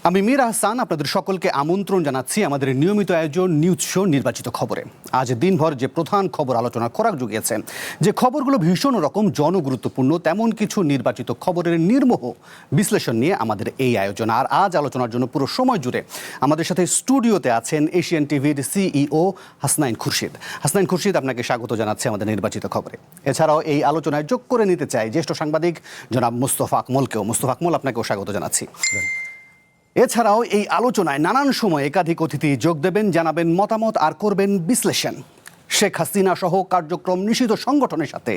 আমি মীর আহসান আপনাদের সকলকে আমন্ত্রণ জানাচ্ছি আমাদের নিয়মিত আয়োজন নিউজ শো নির্বাচিত খবরে। আজ দিনভর যে প্রধান খবর আলোচনা করার জুগিয়েছে, যে খবরগুলো ভীষণ রকম জনগুরুত্বপূর্ণ, তেমন কিছু নির্বাচিত খবরের নির্মোহ বিশ্লেষণ নিয়ে আমাদের এই আয়োজন। আর আজ আলোচনার জন্য পুরো সময় জুড়ে আমাদের সাথে স্টুডিওতে আছেন এশিয়ান টিভির সিইও হাসনাইন খুরশিদ। হাসনাইন খুরশিদ, আপনাকে স্বাগত জানাচ্ছি আমাদের নির্বাচিত খবরে। এছাড়াও এই আলোচনায় যোগ করে নিতে চাই জ্যেষ্ঠ সাংবাদিক জনাব মুস্তফা আকমলকেও। মুস্তফা আকমল, আপনাকেও স্বাগত জানাচ্ছি। এছাড়াও এই আলোচনায় নানান সময় একাধিক অতিথি যোগ দেবেন, জানাবেন মতামত আর করবেন বিশ্লেষণ। শেখ হাসিনা সহ কার্যক্রম নিষিদ্ধ সংগঠনের সাথে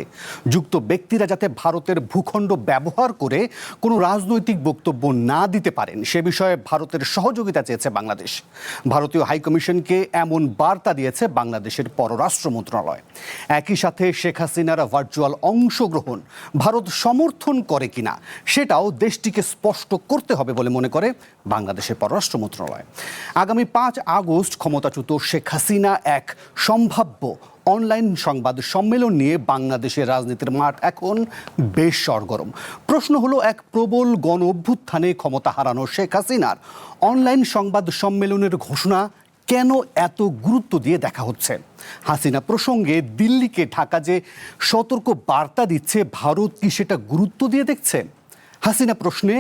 যুক্ত ব্যক্তিরা যাতে ভারতের ভূখণ্ড ব্যবহার করে কোনো রাজনৈতিক বক্তব্য না দিতে পারেন, সে বিষয়ে ভারতের সহযোগিতা চেয়েছে বাংলাদেশ। ভারতীয় হাইকমিশনকে এমন বার্তা দিয়েছে বাংলাদেশের পররাষ্ট্র মন্ত্রণালয়। একই সাথে শেখ হাসিনার ভার্চুয়াল অংশগ্রহণ ভারত সমর্থন করে কিনা সেটাও দেশটিকে স্পষ্ট করতে হবে বলে মনে করে বাংলাদেশের পররাষ্ট্র মন্ত্রণালয়। আগামী 5 আগস্ট ক্ষমতাচ্যুত শেখ হাসিনা এক সম্ভাব্য অনলাইন সংবাদ সম্মেলন নিয়ে বাংলাদেশের রাজনীতির মাঠ এখন বেশ সরগরম। প্রশ্ন হলো, এক প্রবল গণ অভ্যুত্থানে ক্ষমতা হারানো শেখ হাসিনার অনলাইন সংবাদ সম্মেলনের ঘোষণা কেন এত গুরুত্ব দিয়ে দেখা হচ্ছে? হাসিনা প্রসঙ্গে দিল্লিকে ঢাকা যে সতর্ক বার্তা দিচ্ছে, ভারত কি সেটা গুরুত্ব দিয়ে দেখছে? হাসিনা প্রশ্নে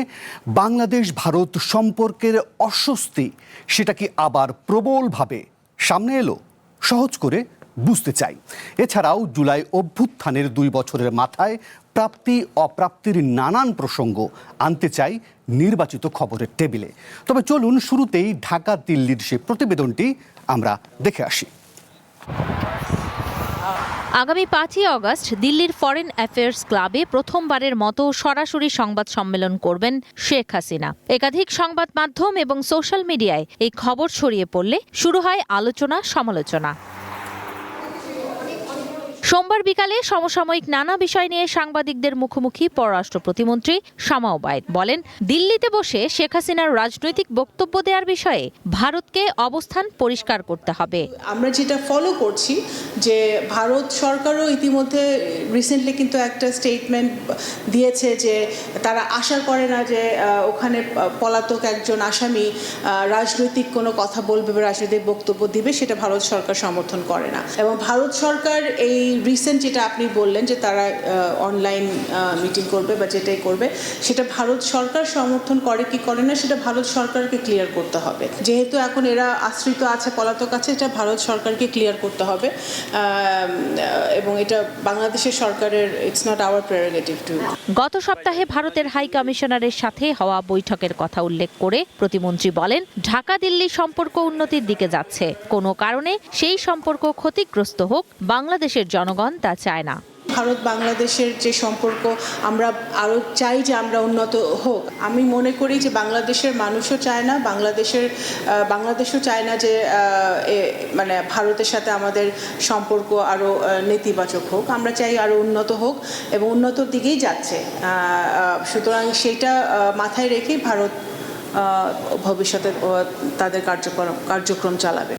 বাংলাদেশ ভারত সম্পর্কের অস্বস্তি, সেটা কি আবার প্রবলভাবে সামনে এলো? সহজ করে বুঝতে চাই। এছাড়াও জুলাই অভ্যুত্থানের 2 বছরের মাথায় প্রাপ্তি অপ্রাপ্তির নানান প্রসঙ্গ আনতে চাই নির্বাচিত খবরের টেবিলে। তবে চলুন শুরুতেই ঢাকা দিল্লির সে প্রতিবেদনটি আমরা দেখে আসি। আগামী 5ই আগস্ট দিল্লির ফরেন অ্যাফেয়ার্স ক্লাবে প্রথমবারের মতো সরাসরি সংবাদ সম্মেলন করবেন শেখ হাসিনা। একাধিক সংবাদ মাধ্যম এবং সোশ্যাল মিডিয়ায় এই খবর ছড়িয়ে পড়লে শুরু হয় আলোচনা সমালোচনা। সোমবার বিকালে সমসাময়িক নানা বিষয় নিয়ে সাংবাদিকদের মুখোমুখি পররাষ্ট্র প্রতিমন্ত্রী শামা ওবায়দ বলেন, দিল্লিতে বসে শেখ হাসিনার রাজনৈতিক বক্তব্য দেওয়ার বিষয়ে ভারতকে অবস্থান পরিষ্কার করতে হবে। আমরা যেটা ফলো করছি যে ভারত সরকারও ইতিমধ্যে রিসেন্টলি কিন্তু একটা স্টেটমেন্ট দিয়েছে যে তারা আশা করে না যে ওখানে পলাতক একজন আসামি রাজনৈতিক কোনো কথা বলবে বা রাজনৈতিক বক্তব্য দিবে, সেটা ভারত সরকার সমর্থন করে না। এবং ভারত সরকার এই রিসেন্ট যেটা আপনি বললেন যে তারা অনলাইন মিটিং করবে বা যেটাই করবে, সেটা ভারত সরকার সমর্থন করে কি করে না সেটা ভারত সরকারকে ক্লিয়ার করতে হবে। যেহেতু এখন এরা আশ্রিত আছে, পলাতক আছে, এটা ভারত সরকারকে ক্লিয়ার করতে হবে। এবং এটা বাংলাদেশের সরকারের, it's not our prerogative to. গত সপ্তাহে ভারতের হাই কমিশনারের সাথে হওয়া বৈঠকের কথা উল্লেখ করে প্রতিমন্ত্রী বলেন, ঢাকা দিল্লি সম্পর্ক উন্নতির দিকে যাচ্ছে। কোনো কারণে সেই সম্পর্ক ক্ষতিগ্রস্ত হোক বাংলাদেশের জনগণ তা চায় না। ভারত বাংলাদেশের যে সম্পর্ক আমরা আরও চাই যে আমরা উন্নত হোক। আমি মনে করি যে বাংলাদেশের মানুষও চায় না, বাংলাদেশও চায় না যে মানে ভারতের সাথে আমাদের সম্পর্ক আরও নেতিবাচক হোক। আমরা চাই আরও উন্নত হোক এবং উন্নতর দিকেই যাচ্ছে। সুতরাং সেইটা মাথায় রেখেই ভারত ভবিষ্যতে তাদের কার্যক্রম চালাবে।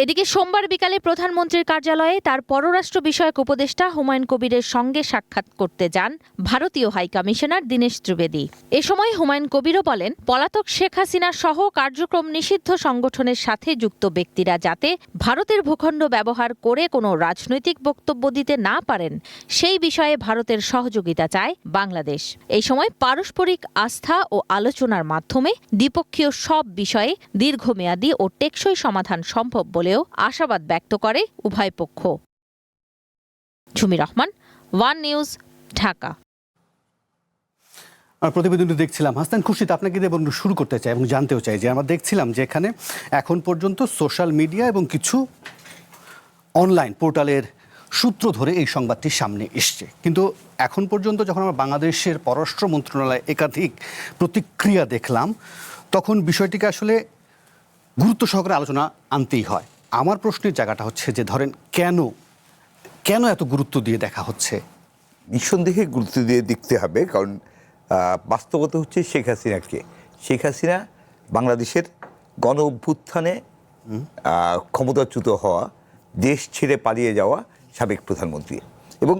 এদিকে সোমবার বিকালে প্রধানমন্ত্রীর কার্যালয়ে তার পররাষ্ট্র বিষয়ক উপদেষ্টা হুমায়ুন কবিরের সঙ্গে সাক্ষাৎ করতে যান ভারতীয় হাই কমিশনার দীনেশ ত্রিবেদী। এ সময় হুমায়ুন কবিরও বলেন, পলাতক শেখ হাসিনা সহ কার্যক্রম নিষিদ্ধ সংগঠনের সাথে যুক্ত ব্যক্তিরা যাতে ভারতের ভূখণ্ড ব্যবহার করে কোনো রাজনৈতিক বক্তব্য দিতে না পারেন, সেই বিষয়ে ভারতের সহযোগিতা চায় বাংলাদেশ। এই সময় পারস্পরিক আস্থা ও আলোচনার মাধ্যমে দ্বিপক্ষীয় সব বিষয়ে দীর্ঘমেয়াদী ও টেকসই সমাধান সম্ভব বলেও আশাবাদ ব্যক্ত করে উভয় পক্ষ। ঝুমি রহমান, ওয়ান নিউজ, ঢাকা। প্রতিবেদনটি দেখছিলাম। হাসনাইন খুরশিদ, আপনাকে দিয়ে শুরু করতে চাই এবং জানতেও চাই যে আমরা দেখছিলাম যে এখানে এখন পর্যন্ত সোশ্যাল মিডিয়া এবং কিছু অনলাইন পোর্টালের সূত্র ধরে এই সংবাদটি সামনে এসছে, কিন্তু এখন পর্যন্ত যখন আমরা বাংলাদেশের পররাষ্ট্র মন্ত্রণালয় একাধিক প্রতিক্রিয়া দেখলাম, তখন বিষয়টিকে আসলে গুরুত্ব সহকারে আলোচনা আনতেই হয়। আমার প্রশ্নের জায়গাটা হচ্ছে যে ধরেন কেন এত গুরুত্ব দিয়ে দেখা হচ্ছে? নিঃসন্দেহে গুরুত্ব দিয়ে দেখতে হবে, কারণ বাস্তবতা হচ্ছে শেখ হাসিনা বাংলাদেশের গণ অভ্যুত্থানে ক্ষমতাচ্যুত হওয়া, দেশ ছেড়ে পালিয়ে যাওয়া সাবেক প্রধানমন্ত্রী, এবং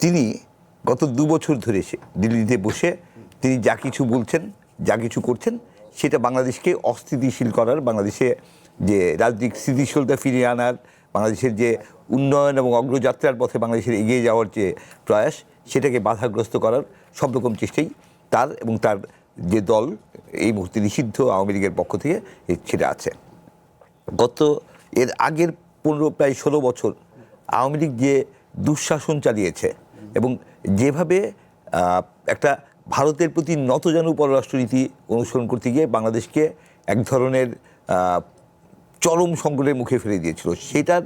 তিনি গত 2 বছর ধরে দিল্লিতে বসে তিনি যা কিছু বলছেন, যা কিছু করছেন, সেটা বাংলাদেশকে অস্থিতিশীল করার, বাংলাদেশে যে রাজনৈতিক স্থিতিশীলতা ফিরিয়ে আনার, বাংলাদেশের যে উন্নয়ন এবং অগ্রযাত্রার পথে বাংলাদেশের এগিয়ে যাওয়ার যে প্রয়াস, সেটাকে বাধাগ্রস্ত করার সব রকম চেষ্টাই তার এবং তার যে দল এই মুহূর্তে নিষিদ্ধ আওয়ামী লীগের পক্ষ থেকে সেটা আছে। এর আগের প্রায় 16 বছর আওয়ামী লীগ যে দুঃশাসন চালিয়েছে এবং যেভাবে একটা ভারতের প্রতি নতজানু পররাষ্ট্রনীতি অনুসরণ করতে গিয়ে বাংলাদেশকে এক ধরনের চরম সংকটের মুখে ফেলে দিয়েছিল, সেটার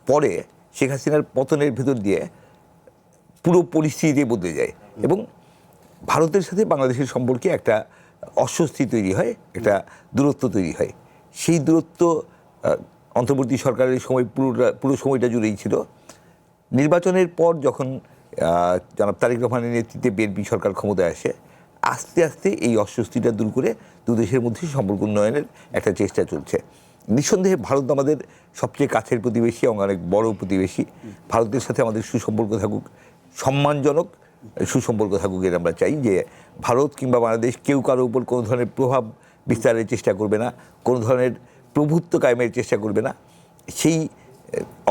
পরে শেখ হাসিনার পতনের ভেতর দিয়ে পুরো পরিস্থিতি বদলে যায় এবং ভারতের সাথে বাংলাদেশের সম্পর্কে একটা অস্বস্তি তৈরি হয়, একটা দূরত্ব তৈরি হয়। সেই দূরত্ব অন্তর্বর্তী সরকারের সময় পুরো সময়টা জুড়েই ছিল। নির্বাচনের পর যখন জনাব তারেক রহমানের নেতৃত্বে বিএনপি সরকার ক্ষমতায় আসে, আস্তে আস্তে এই অস্বস্তিটা দূর করে দুদেশের মধ্যে সম্পর্ক উন্নয়নের একটা চেষ্টা চলছে। নিঃসন্দেহে ভারত আমাদের সবচেয়ে কাছের প্রতিবেশী এবং অনেক বড় প্রতিবেশী। ভারতের সাথে আমাদের সুসম্পর্ক থাকুক, সম্মানজনক সুসম্পর্ক থাকুক, এর আমরা চাই যে ভারত কিংবা বাংলাদেশ কেউ কারোর উপর কোনো ধরনের প্রভাব বিস্তারের চেষ্টা করবে না, কোনো ধরনের প্রভুত্ব কায়েমের চেষ্টা করবে না। সেই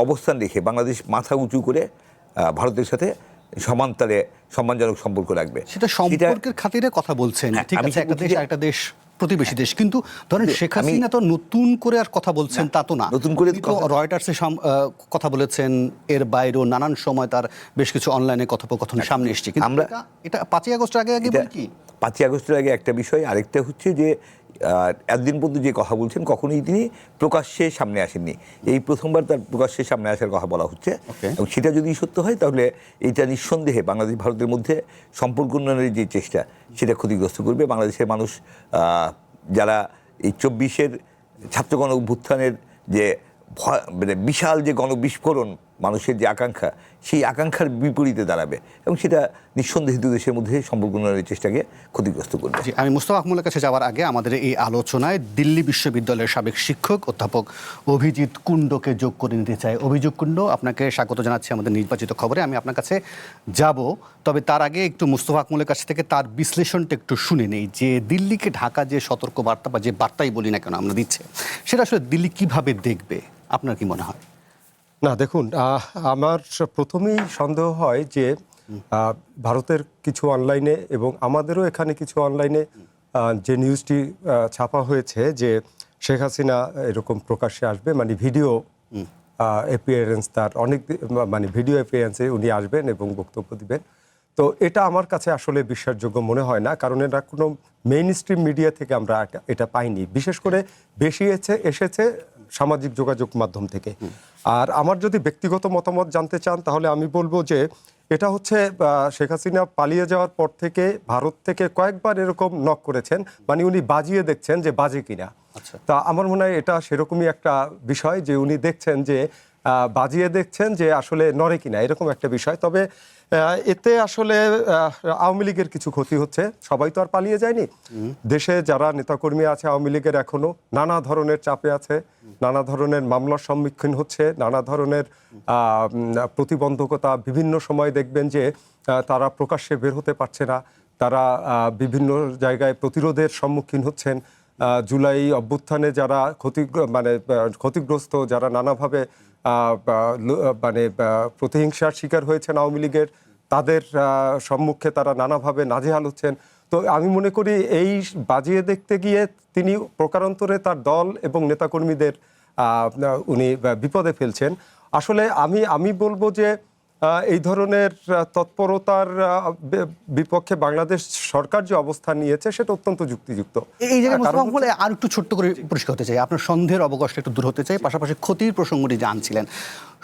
অবস্থান রেখে বাংলাদেশ মাথা উঁচু করে ভারতের সাথে সমানতালে সম্মানজনক সম্পর্ক রাখবে। সেটা সম্পর্কের খাতিরে কথা বলছেন, ঠিক আছে, একটা দেশ একটা দেশ প্রতিবেশী দেশ, কিন্তু ধরেন শেখ হাসিনা তো নতুন করে আর কথা বলছেন তা তো না। নতুন করে রয়টার্সে কথা বলেছেন, এর বাইরেও নানান সময় তার বেশ কিছু অনলাইনে কথোপকথন সামনে এসেছে। কিন্তু আমরা এটা 5ই আগস্টের আগে কি 5ই আগস্টের আগে একটা বিষয়, আরেকটা হচ্ছে যে এতদিন পর্যন্ত যে কথা বলছেন কখনোই তিনি প্রকাশ্যে সামনে আসেননি। এই প্রথমবার তার প্রকাশ্যে সামনে আসার কথা বলা হচ্ছে এবং সেটা যদি সত্য হয় তাহলে এইটা নিঃসন্দেহে বাংলাদেশ ভারতের মধ্যে সম্পর্ক উন্নয়নের যে চেষ্টা সেটা ক্ষতিগ্রস্ত করবে। বাংলাদেশের মানুষ যারা এই 24-এর ছাত্র গণ অভ্যুত্থানের যে মানে বিশাল যে গণবিস্ফোরণ, মানুষের যে আকাঙ্ক্ষা, সেই আকাঙ্ক্ষার বিপরীতে দাঁড়াবে এবং সেটা নিঃসন্দেহে দু দেশের মধ্যে সম্পর্ক উন্নয়নের চেষ্টাকে ক্ষতিগ্রস্ত করবে। আমি মুস্তাফা আকমলের কাছে যাওয়ার আগে আমাদের এই আলোচনায় দিল্লি বিশ্ববিদ্যালয়ের সাবেক শিক্ষক অধ্যাপক অভিজিৎ কুণ্ডকে যোগ করে নিতে চাই। অভিজিৎ কুণ্ড, আপনাকে স্বাগত জানাচ্ছি আমাদের নির্বাচিত খবরে। আমি আপনার কাছে যাব, তবে তার আগে একটু মুস্তাফা আকমলের কাছ থেকে তার বিশ্লেষণটা একটু শুনে নেই যে দিল্লিকে ঢাকা যে সতর্ক বার্তা বা যে বার্তাই বলি না কেন আমরা দিচ্ছে, সেটা আসলে দিল্লি কিভাবে দেখবে, আপনার কি মনে হয়? না দেখুন, আমার প্রথমেই সন্দেহ হয় যে ভারতের কিছু অনলাইনে এবং আমাদেরও এখানে কিছু অনলাইনে যে নিউজটি ছাপা হয়েছে যে শেখ হাসিনা এরকম প্রকাশ্যে আসবে, মানে ভিডিও অ্যাপিয়ারেন্স, তার অনেক মানে ভিডিও অ্যাপিয়ারেন্সে উনি আসবেন এবং বক্তব্য দিবেন। তো এটা আমার কাছে আসলে বিশ্বাসযোগ্য মনে হয় না, কারণ এটা কোনো মেইন স্ট্রিম মিডিয়া থেকে আমরা এটা পাইনি। বিশেষ করে বেশি এসেছে সামাজিক যোগাযোগ মাধ্যম থেকে। আর আমার যদি ব্যক্তিগত মতামত জানতে চান তাহলে আমি বলবো যে এটা হচ্ছে শেখ হাসিনা পালিয়ে যাওয়ার পর থেকে ভারত থেকে কয়েকবার এরকম নক করেছেন, মানে উনি বাজিয়ে দেখছেন যে বাজে কিনা। তা আমার মনে হয় এটা সেরকমই একটা বিষয় যে উনি দেখছেন যে বাজিয়ে দেখছেন যে আসলে নড়ে কিনা, এরকম একটা বিষয়। তবে এতে আসলে আওয়ামী লীগের কিছু ক্ষতি হচ্ছে, সবাই তো আর পালিয়ে যায়নি। দেশে যারা নেতাকর্মী আছে আওয়ামী লীগের এখনো নানা ধরনের চাপে আছে, নানা ধরনের মামলার সম্মুখীন হচ্ছে, নানা ধরনের প্রতিবন্ধকতা। বিভিন্ন সময় দেখবেন যে তারা প্রকাশ্যে বের হতে পারছে না, তারা বিভিন্ন জায়গায় প্রতিরোধের সম্মুখীন হচ্ছেন। জুলাই অভ্যুত্থানে যারা ক্ষতিগ্রস্ত, যারা নানাভাবে মানে প্রতিহিংসার শিকার হয়েছেন আওয়ামী লীগের, তাদের সম্মুখে তারা নানাভাবে নাজেহাল হচ্ছেন। তো আমি মনে করি এই বাজিয়ে দেখতে গিয়ে তিনি প্রকারান্তরে তার দল এবং নেতাকর্মীদের উনি বিপদে ফেলছেন। আসলে আমি বলবো যে এই ধরনের তৎপরতার বিপক্ষে বাংলাদেশ সরকার যে অবস্থান নিয়েছে সেটা অত্যন্ত যুক্তিযুক্ত। এই জায়গায় আর একটু ছোট্ট করে পরিষ্কার হতে চাই, আপনার সন্দেহের অবকাশটা একটু দূর হতে চাই, পাশাপাশি ক্ষতির প্রসঙ্গটি জানছিলেন।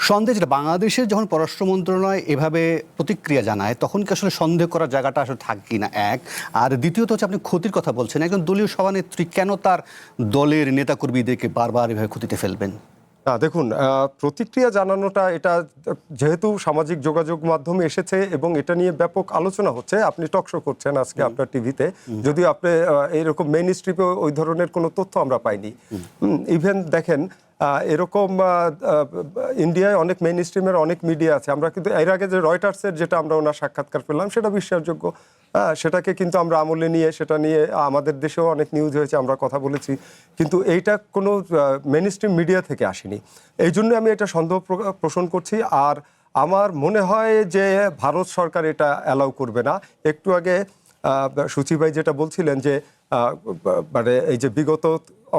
সন্দেহ যেটা বাংলাদেশের যখন পররাষ্ট্র মন্ত্রণালয় এভাবে প্রতিক্রিয়া জানায় তখন কি আসলে সন্দেহ করার জায়গাটা আসলে থাকে কিনা, এক। আর দ্বিতীয়ত হচ্ছে আপনি ক্ষতির কথা বলছেন, একজন দলীয় সভানেত্রী কেন তার দলের নেতাকর্মীদেরকে বারবার এভাবে ক্ষতিতে ফেলবেন? না দেখুন, প্রতিক্রিয়া জানানোটা এটা যেহেতু সামাজিক যোগাযোগ মাধ্যমে এসেছে এবং এটা নিয়ে ব্যাপক আলোচনা হচ্ছে, আপনি টকশো করছেন আজকে আপনার টিভিতে, যদিও আপনি এইরকম মেইন স্ট্রিমে ওই ধরনের কোনো তথ্য আমরা পাইনি। ইভেন দেখেন এরকম ইন্ডিয়ায় অনেক মেইন স্ট্রিমের অনেক মিডিয়া আছে, আমরা কিন্তু এর আগে যে রয়টার্সের যেটা আমরা ওনার সাক্ষাৎকার পেলাম সেটা বিশ্বাসযোগ্য। হ্যাঁ, সেটাকে কিন্তু আমরা আমলে নিয়ে সেটা নিয়ে আমাদের দেশেও অনেক নিউজ হয়েছে, আমরা কথা বলেছি, কিন্তু এইটা কোনো মেইন স্ট্রিম মিডিয়া থেকে আসেনি। এই জন্য আমি এটা সন্দেহ পোষণ করছি। আর আমার মনে হয় যে ভারত সরকার এটা অ্যালাউ করবে না। একটু আগে সূচি ভাই যেটা বলছিলেন যে মানে এই যে বিগত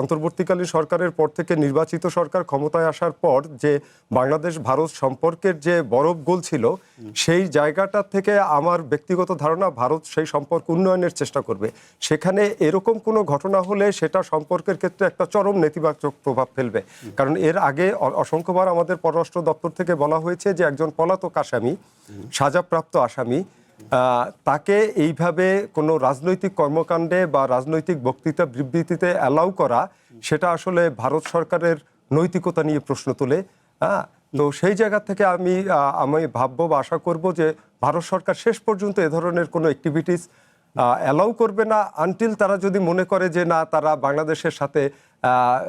অন্তর্বর্তীকালীন সরকারের পর থেকে নির্বাচিত সরকার ক্ষমতায় আসার পর যে বাংলাদেশ ভারত সম্পর্কের যে বরফ গলছিল, সেই জায়গাটা থেকে আমার ব্যক্তিগত ধারণা ভারত সেই সম্পর্ক উন্নয়নের চেষ্টা করবে। সেখানে এরকম কোনো ঘটনা হলে সেটা সম্পর্কের ক্ষেত্রে একটা চরম নেতিবাচক প্রভাব ফেলবে। কারণ এর আগে অসংখ্যবার আমাদের পররাষ্ট্র দপ্তর থেকে বলা হয়েছে যে একজন পলাতক আসামি, সাজাপ্রাপ্ত আসামি, তাকে এইভাবে কোনো রাজনৈতিক কর্মকাণ্ডে বা রাজনৈতিক বক্তৃতা বিবৃতিতে অ্যালাউ করা, সেটা আসলে ভারত সরকারের নৈতিকতা নিয়ে প্রশ্ন তোলে। তো সেই জায়গা থেকে আমি ভাববো বা আশা করব যে ভারত সরকার শেষ পর্যন্ত এ ধরনের কোনো অ্যাক্টিভিটিস অ্যালাউ করবে না, আনটিল তারা যদি মনে করে যে না, তারা বাংলাদেশের সাথে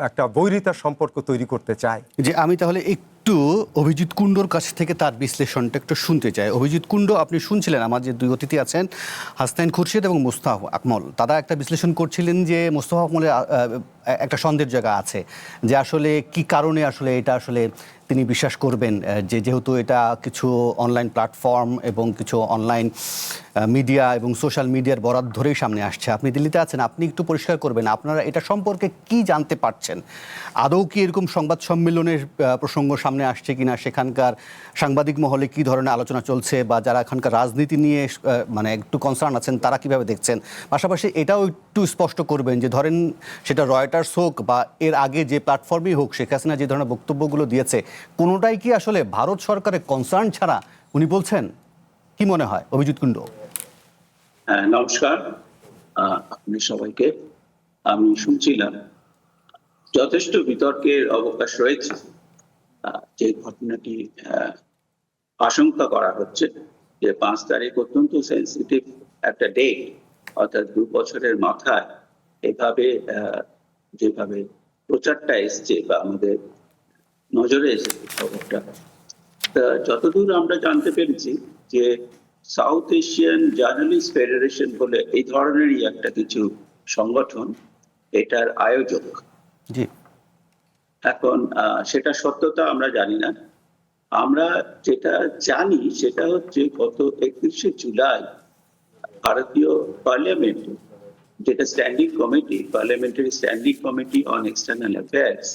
একটা বৈরিতার সম্পর্ক তৈরি করতে চায়। যে আমি তাহলে একটু অভিজিৎ কুণ্ডর কাছ থেকে তার বিশ্লেষণটা একটু শুনতে চাই। অভিজিৎ কুণ্ড, আপনি শুনছিলেন আমার যে দুই অতিথি আছেন, হাসনাইন খুরশিদ এবং মোস্তফা আকমল, তারা একটা বিশ্লেষণ করছিলেন যে মোস্তফা আকমলের একটা সন্দেহের জায়গা আছে যে আসলে কি কারণে আসলে এটা আসলে তিনি বিশ্বাস করবেন, যে যেহেতু এটা কিছু অনলাইন প্ল্যাটফর্ম এবং কিছু অনলাইন মিডিয়া এবং সোশ্যাল মিডিয়ার বরাত ধরেই সামনে আসছে। আপনি দিল্লিতে আছেন, আপনি একটু পরিষ্কার করবেন আপনারা এটা সম্পর্কে কি জানতে পারছেন? আদৌ কি এরকম সংবাদ সম্মেলনের প্রসঙ্গ সামনে আসছে কিনা, সেখানকার সাংবাদিক মহলে কি ধরনের আলোচনা চলছে, বা যারা এখানকার রাজনীতি নিয়ে মানে একটু কনসার্ন আছেন তারা কিভাবে দেখছেন? পাশাপাশি এটাও একটু স্পষ্ট করবেন যে ধরেন সেটা রয়টার্স হোক বা এর আগে যে প্ল্যাটফর্মই হোক, শেখ হাসিনা যে ধরনের বক্তব্যগুলো দিয়েছে, কোনোটাই কি আসলে ভারত সরকারের কনসার্ন ছাড়া উনি বলছেন? কি মনে হয় অভিজিৎ কুণ্ড? নমস্কার আপনি সবাইকে। আমি শুনছিলাম যথেষ্ট বিতর্কের অবকাশ রয়েছে। যে ঘটনাটি আশঙ্কা করা হচ্ছে যে 5 তারিখ অত্যন্ত সেন্সিটিভ একটা ডেট, অর্থাৎ 2 বছরের মাথায় এভাবে যেভাবে প্রচারটা এসছে বা আমাদের নজরে এসেছে খবরটা, যতদূর আমরা জানতে পেরেছি যে সাউথ এশিয়ান জার্নালিস্ট ফেডারেশন বলে এই ধরনেরই একটা কিছু সংগঠন এটার আয়োজক। জি, এখন সেটা সত্যতা আমরা জানি না। আমরা যেটা জানি সেটা হচ্ছে গত 31শে জুলাই ভারতীয় পার্লামেন্ট, যেটা standing committee, parliamentary standing committee on external affairs,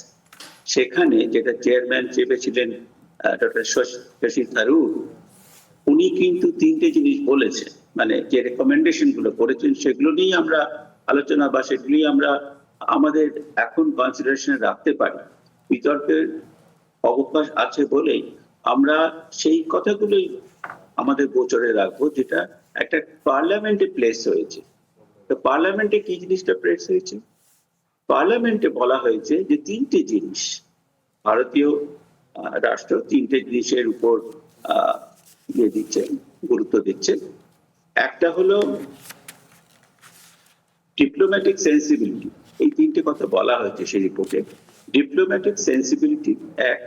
সেখানে যেটা চেয়ারম্যান চেপেছিলেন ডক্টর শশী থারুর, উনি কিন্তু 3টে জিনিস বলেছেন, মানে যে রেকমেন্ডেশন গুলো করেছেন সেগুলো নিয়েই আমরা আলোচনা বা সেগুলি আমরা আমাদের এখন কনসিডারেশনে রাখতে পারি। বিতর্কের অবকাশ আছে বলেই আমরা সেই কথাগুলোই আমাদের গোচরে রাখবো, যেটা একটা পার্লামেন্টে প্লেস হয়েছে। তো পার্লামেন্টে কি জিনিসটা প্লেস হয়েছে? পার্লামেন্টে বলা হয়েছে যে 3টে জিনিস ভারতীয় রাষ্ট্র 3টে জিনিসের উপর গুরুত্ব দিচ্ছে। একটা হলো ডিপ্লোম্যাটিক সেন্সিবিলিটি। এই 3টে কথা বলা হয়েছে সেই রিপোর্টে। ডিপ্লোম্যাটিক সেন্সিবিলিটি 1,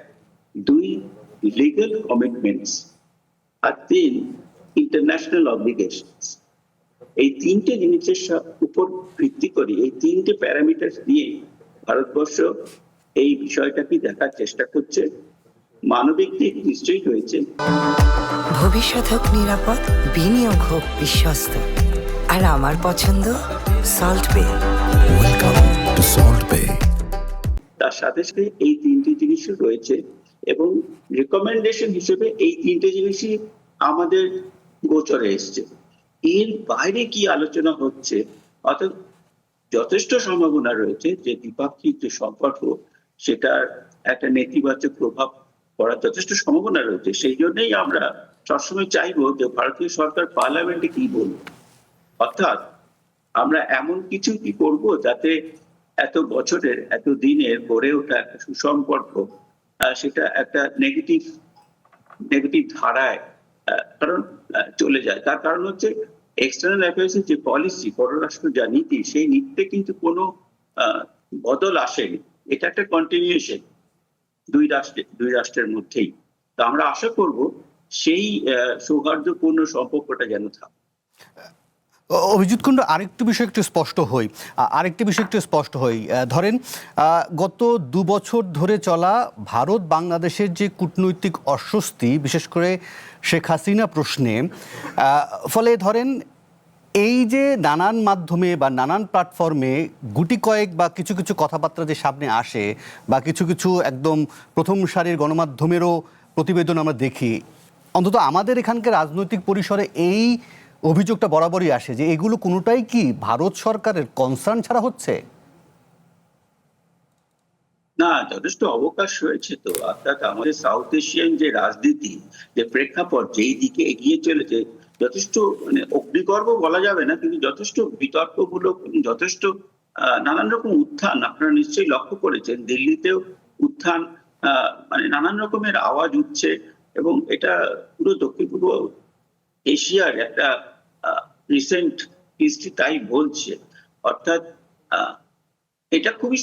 2 লিগ্যাল কমিটমেন্টস, আর 3 ইন্টারন্যাশনাল অব্লিগেশনস। এই 3টে জিনিসের উপর ভিত্তি করে, এই 3টে প্যারামিটার নিয়ে ভারতবর্ষ এই বিষয়টাকে দেখার চেষ্টা করছে। মানবিক দিক নিশ্চয়ই হয়েছে। ভবিষ্যৎ হোক নিরাপদ, বিনিয়োগ হোক বিশ্বস্ত, আর আমার পছন্দ সল্ট বে। ওয়েলকাম টু সল্ট বে। তার সাথে সাথে এই 3টে জিনিসও রয়েছে এবং রিকমেন্ডেশন হিসেবে এই 3টে জিনিসই আমাদের গোচরে এসছে। এর বাইরে কি আলোচনা হচ্ছে, অর্থাৎ যথেষ্ট সম্ভাবনা রয়েছে যে দ্বিপাক্ষিক যে সম্পর্ক সেটার একটা নেতিবাচক প্রভাব পড়ার যথেষ্ট সম্ভাবনা রয়েছে। সেই জন্যই আমরা সবসময় চাইবো যে ভারতীয় সরকার পার্লামেন্টে কি বলবে, অর্থাৎ আমরা এমন কিছু কি করব যাতে এত বছরের এত দিনের গড়ে ওঠা একটা সুসম্পর্ক সেটা একটা নেগেটিভ ধারায় কারণ চলে যায়। তার কারণ হচ্ছে এক্সটার্নাল অ্যাফেয়ার্সের যে পলিসি, পররাষ্ট্র যা নীতি, সেই নীতিতে কিন্তু কোনো বদল আসেনি। এটা একটা কন্টিনিউশন দুই রাষ্ট্রের মধ্যেই। তো আমরা আশা করব সেই সৌহার্দ্যপূর্ণ সম্পর্কটা যেন থাকে। অভিজিৎ কুণ্ড, আরেকটি বিষয় একটু স্পষ্ট হই। ধরেন গত 2 বছর ধরে চলা ভারত বাংলাদেশের যে কূটনৈতিক অস্বস্তি, বিশেষ করে শেখ হাসিনা প্রশ্নে, ফলে ধরেন এই যে নানান মাধ্যমে বা নানান প্ল্যাটফর্মে গুটি কয়েক বা কিছু কিছু কথাবার্তা যে সামনে আসে, বা কিছু কিছু একদম প্রথম সারির গণমাধ্যমেরও প্রতিবেদন আমরা দেখি, অন্তত আমাদের এখানকার রাজনৈতিক পরিসরে এই অভিযোগটা বরাবরই আসে যে এগুলো কোনোটাই কি ভারত সরকারের কনসার্ন ছাড়া হচ্ছে? না, যথেষ্ট অবকাশ রয়েছে তো। অর্থাৎ আমাদের সাউথ এশিয়ান যে রাজনীতি, যে প্রেক্ষাপট যেই দিকে এগিয়ে চলেছে, যথেষ্ট মানে অগ্নিগর্ভ বলা যাবে না, কিন্তু যথেষ্ট বিতর্কমূলক, যথেষ্ট নানান রকম উত্থান আপনারা নিশ্চয়ই লক্ষ্য করেছেন। দিল্লিতেও উত্থান, মানে নানান রকমের আওয়াজ উঠছে, এবং এটা পুরো দক্ষিণ পূর্ব এশিয়ার একটা রিসেন্ট হিস্ট্রি তাই বলছে। অর্থাৎ এটা খুবই